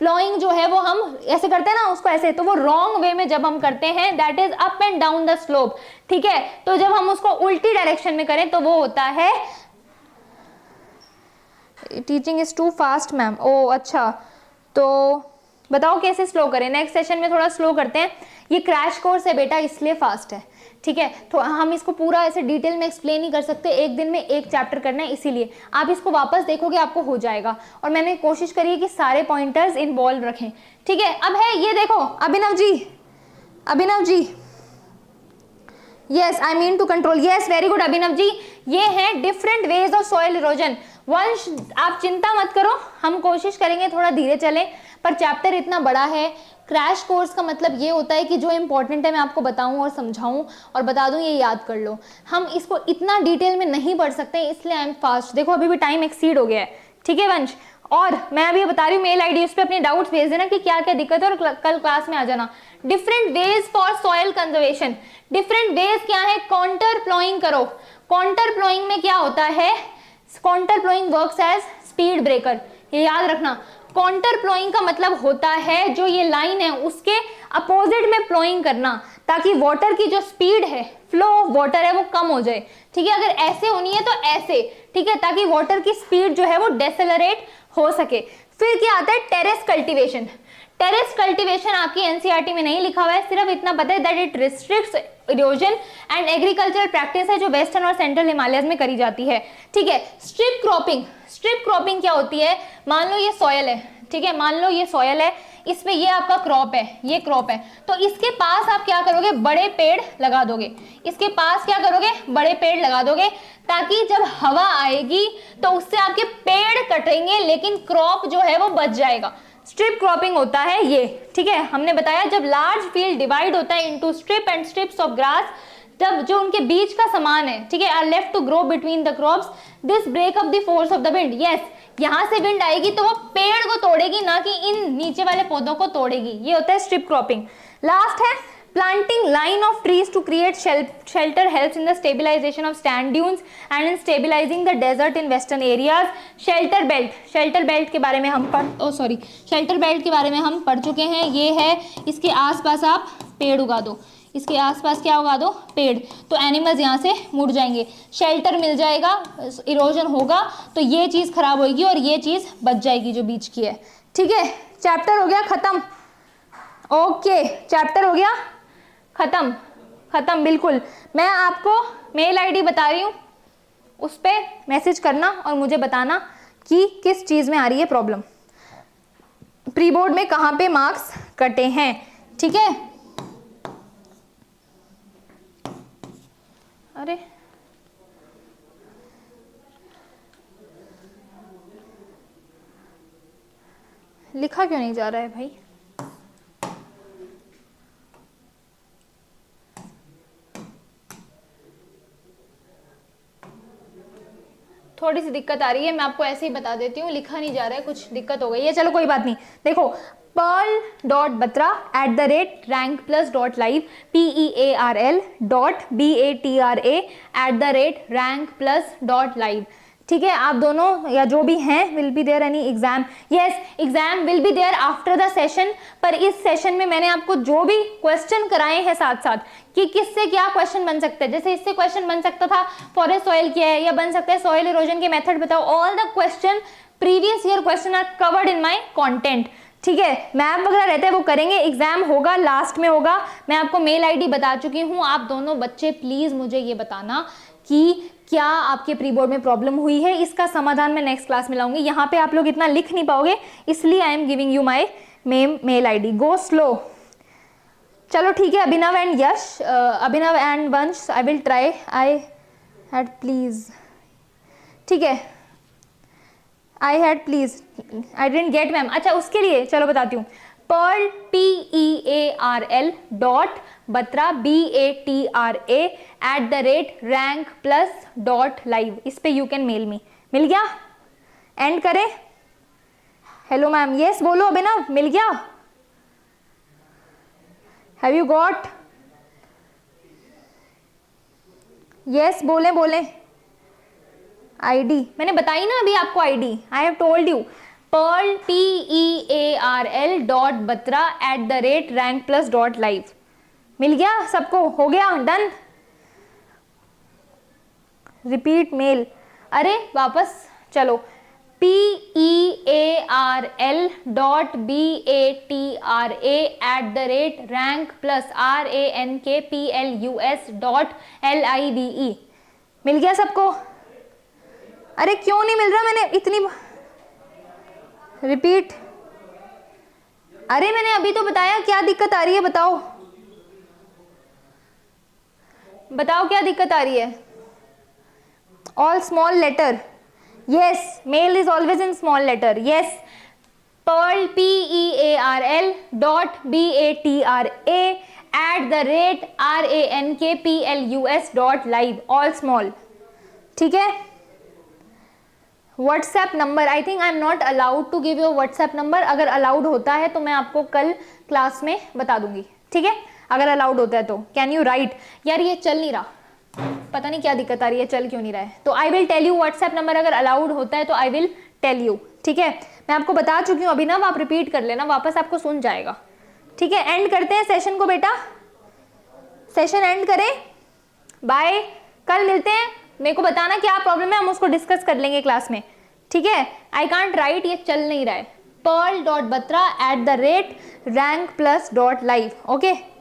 प्लॉइंग जो है वो हम ऐसे करते हैं ना उसको ऐसे, तो वो रॉन्ग वे में जब हम करते हैं, that is up and down the slope, ठीक है। तो जब हम उसको उल्टी डायरेक्शन में करें तो वो होता है, teaching is too fast ma'am, oh अच्छा, तो बताओ कैसे स्लो करें, नेक्स्ट सेशन में थोड़ा स्लो करते हैं, ये क्रैश कोर्स है बेटा इसलिए फास्ट है, ठीक है। तो हम इसको पूरा ऐसे डिटेल में एक्सप्लेन नहीं कर सकते, एक दिन में एक चैप्टर करना है, इसीलिए आप इसको वापस देखोगे आपको हो जाएगा। और मैंने कोशिश करी है कि सारे पॉइंटर्स इन्वॉल्व रखें, ठीक है। अब है ये देखो Abhinav ji, yes I mean to control, yes very good Abhinav ji, ये हैं different ways of soil erosion. Vansh आप चिंता मत करो, हम कोशिश करेंगे थोड़ा धीरे चलें, पर चैप्टर इतना बड़ा है। क्रैश कोर्स का मतलब ये होता है कि जो इंपॉर्टेंट है मैं आपको बताऊं और समझाऊं और बता दूं, ये याद कर लो। हम इसको इतना डिटेल में नहीं पढ़ सकते, इसलिए आई एम फास्ट। देखो अभी भी टाइम एक्सीड हो गया है, ठीक है वंश। और मैं अभी बता रही हूँ मेल आईडी, उस पर अपने डाउट्स भेज देना कि क्या क्या दिक्कत है और कल क्लास में आ जाना। Different ways for soil conservation, different ways क्या है, काउंटर प्लॉइंग करो। काउंटर प्लॉइंग में क्या होता है, contour ploughing works as speed breaker, ये याद रखना। काउंटर प्लॉइंग का मतलब होता है जो ये लाइन है उसके अपोजिट में प्लॉइंग करना, ताकि वाटर की जो स्पीड है, फ्लो ऑफ वाटर है, वो कम हो जाए। ठीक है, अगर ऐसे होनी है तो ऐसे, ठीक है, ताकि वाटर की स्पीड जो है वो डेसेलरेट हो सके। फिर क्या आता है, टेरेस कल्टीवेशन। टेरेस कल्टीवेशन आपकी एनसीईआरटी में नहीं लिखा हुआ है, सिर्फ इतना पता है that it restricts erosion and agricultural practice है जो वेस्टर्न और सेंट्रल हिमालयस में करी जाती है। ठीक है, स्ट्रिप क्रॉपिंग। स्ट्रिप क्रॉपिंग क्या होती है, मान लो ये सॉयल है, ठीक है, मान लो ये सॉयल है, इसमें ये आपका क्रॉप है, ये क्रॉप है, तो इसके पास आप क्या करोगे, बड़े पेड़ लगा दोगे। इसके पास क्या करोगे, बड़े पेड़ लगा दोगे, ताकि जब हवा आएगी तो उससे आपके पेड़ कटेंगे लेकिन क्रॉप जो है वो बच जाएगा। स्ट्रिप क्रॉपिंग होता है ये। ठीक है, हमने बताया जब लार्ज फील्ड डिवाइड होता है into strip and strips of grass, जब जो उनके बीच का सामान है, ठीक है, are left to grow between the crops, this break up the force of the wind. Yes, यहां से विंड आएगी तो वो पेड़ को तोड़ेगी, ना कि इन नीचे वाले पौधों को तोड़ेगी। ये होता है स्ट्रिप क्रॉपिंग। लास्ट है planting line of trees to create shelter helps in the stabilization of sand dunes and in stabilizing the desert in western areas. shelter belt के बारे में हम shelter belt के बारे में हम पढ़ चुके हैं। ये है, इसके आसपास आप पेड़ उगा दो, इसके आसपास क्या उगा दो, पेड़, तो एनिमल्स यहाँ से मुड़ जाएंगे, शेल्टर मिल जाएगा, इरोजन होगा तो ये चीज़ खराब होगी और ये चीज़ बच जाएगी जो बीच की है। ठीक है, चैप्टर हो गया खत्म। ओके, चैप्टर हो गया खत्म बिल्कुल। मैं आपको मेल आईडी बता रही हूँ, उस पर मैसेज करना और मुझे बताना कि किस चीज़ में आ रही है प्रॉब्लम, प्री बोर्ड में कहाँ पे मार्क्स कटे हैं। ठीक है, अरे लिखा क्यों नहीं जा रहा है भाई, थोड़ी सी दिक्कत आ रही है, मैं आपको ऐसे ही बता देती हूँ, लिखा नहीं जा रहा है, कुछ दिक्कत हो गई है, चलो कोई बात नहीं। देखो, pearl.batra@rank+.live, pearl.batra@rank+.live। ठीक है, आप दोनों या जो भी हैं will be there any exam, yes exam will be there after the session. पर इस सेशन में मैंने आपको जो भी क्वेश्चन कराए हैं साथ साथ कि किससे क्या क्वेश्चन बन सकते हैं, जैसे इससे क्वेश्चन बन सकता था फॉरेस्ट सॉइल क्या है, या बन सकता है सॉइल इरोजन के मेथड बताओ। All the question, previous year question are covered in my content. ठीक है, मैप वगैरह रहते हैं वो करेंगे, एग्जाम होगा लास्ट में होगा। मैं आपको मेल आईडी बता चुकी हूँ, आप दोनों बच्चे प्लीज मुझे ये बताना कि क्या आपके प्री बोर्ड में प्रॉब्लम हुई है, इसका समाधान मैं नेक्स्ट क्लास में लाऊंगी। यहाँ पे आप लोग इतना लिख नहीं पाओगे, इसलिए I am giving you my mail ID. Go slow. चलो ठीक है, Abhinav and Yash, Abhinav and Vansh, I will try, I had please, ठीक है, I had please, I didn't get ma'am. अच्छा, उसके लिए चलो बताती हूँ, pearl PEARL.batra @rank+.live, इस पे यू कैन मेल मी। मिल गया, एंड करें। हेलो मैम, यस बोलो अभिनव, मिल गया, हैव यू गॉट, यस बोले आईडी मैंने बताई ना अभी आपको, ID I have told you, pearl PEARL.batra @rank+.live। मिल गया सबको, हो गया, डन। रिपीट मेल, अरे वापस चलो, PEARL.batra@rank+.live। मिल गया सबको? अरे क्यों नहीं मिल रहा, मैंने इतनी रिपीट, अरे मैंने अभी तो बताया, क्या दिक्कत आ रही है बताओ, बताओ क्या दिक्कत आ रही है। All small letter, yes, mail is always in small letter, yes, pearl PEARL.batra@rank+.live, all small. ठीक है, WhatsApp number, I think I am not allowed to give your WhatsApp number. अगर अलाउड होता है तो मैं आपको कल क्लास में बता दूंगी, ठीक है, अगर अलाउड होता है तो। Can you right? यार ये चल नहीं रहा, पता नहीं क्या दिक्कत आ रही है, चल क्यों नहीं रहा है। तो I will tell you WhatsApp number, अगर अलाउड होता है तो आई विल टेल यू, ठीक है। मैं आपको बता चुकी हूँ अभी ना, आप रिपीट कर लेना, वापस आपको सुन जाएगा, ठीक है। एंड करते हैं सेशन को बेटा, सेशन एंड करें, बाय, कल मिलते हैं। मेरे को बताना क्या प्रॉब्लम है, हम उसको डिस्कस कर लेंगे क्लास में, ठीक है। आई कांट राइट, ये चल नहीं रहा है। pearl.batra@rank+live, okay.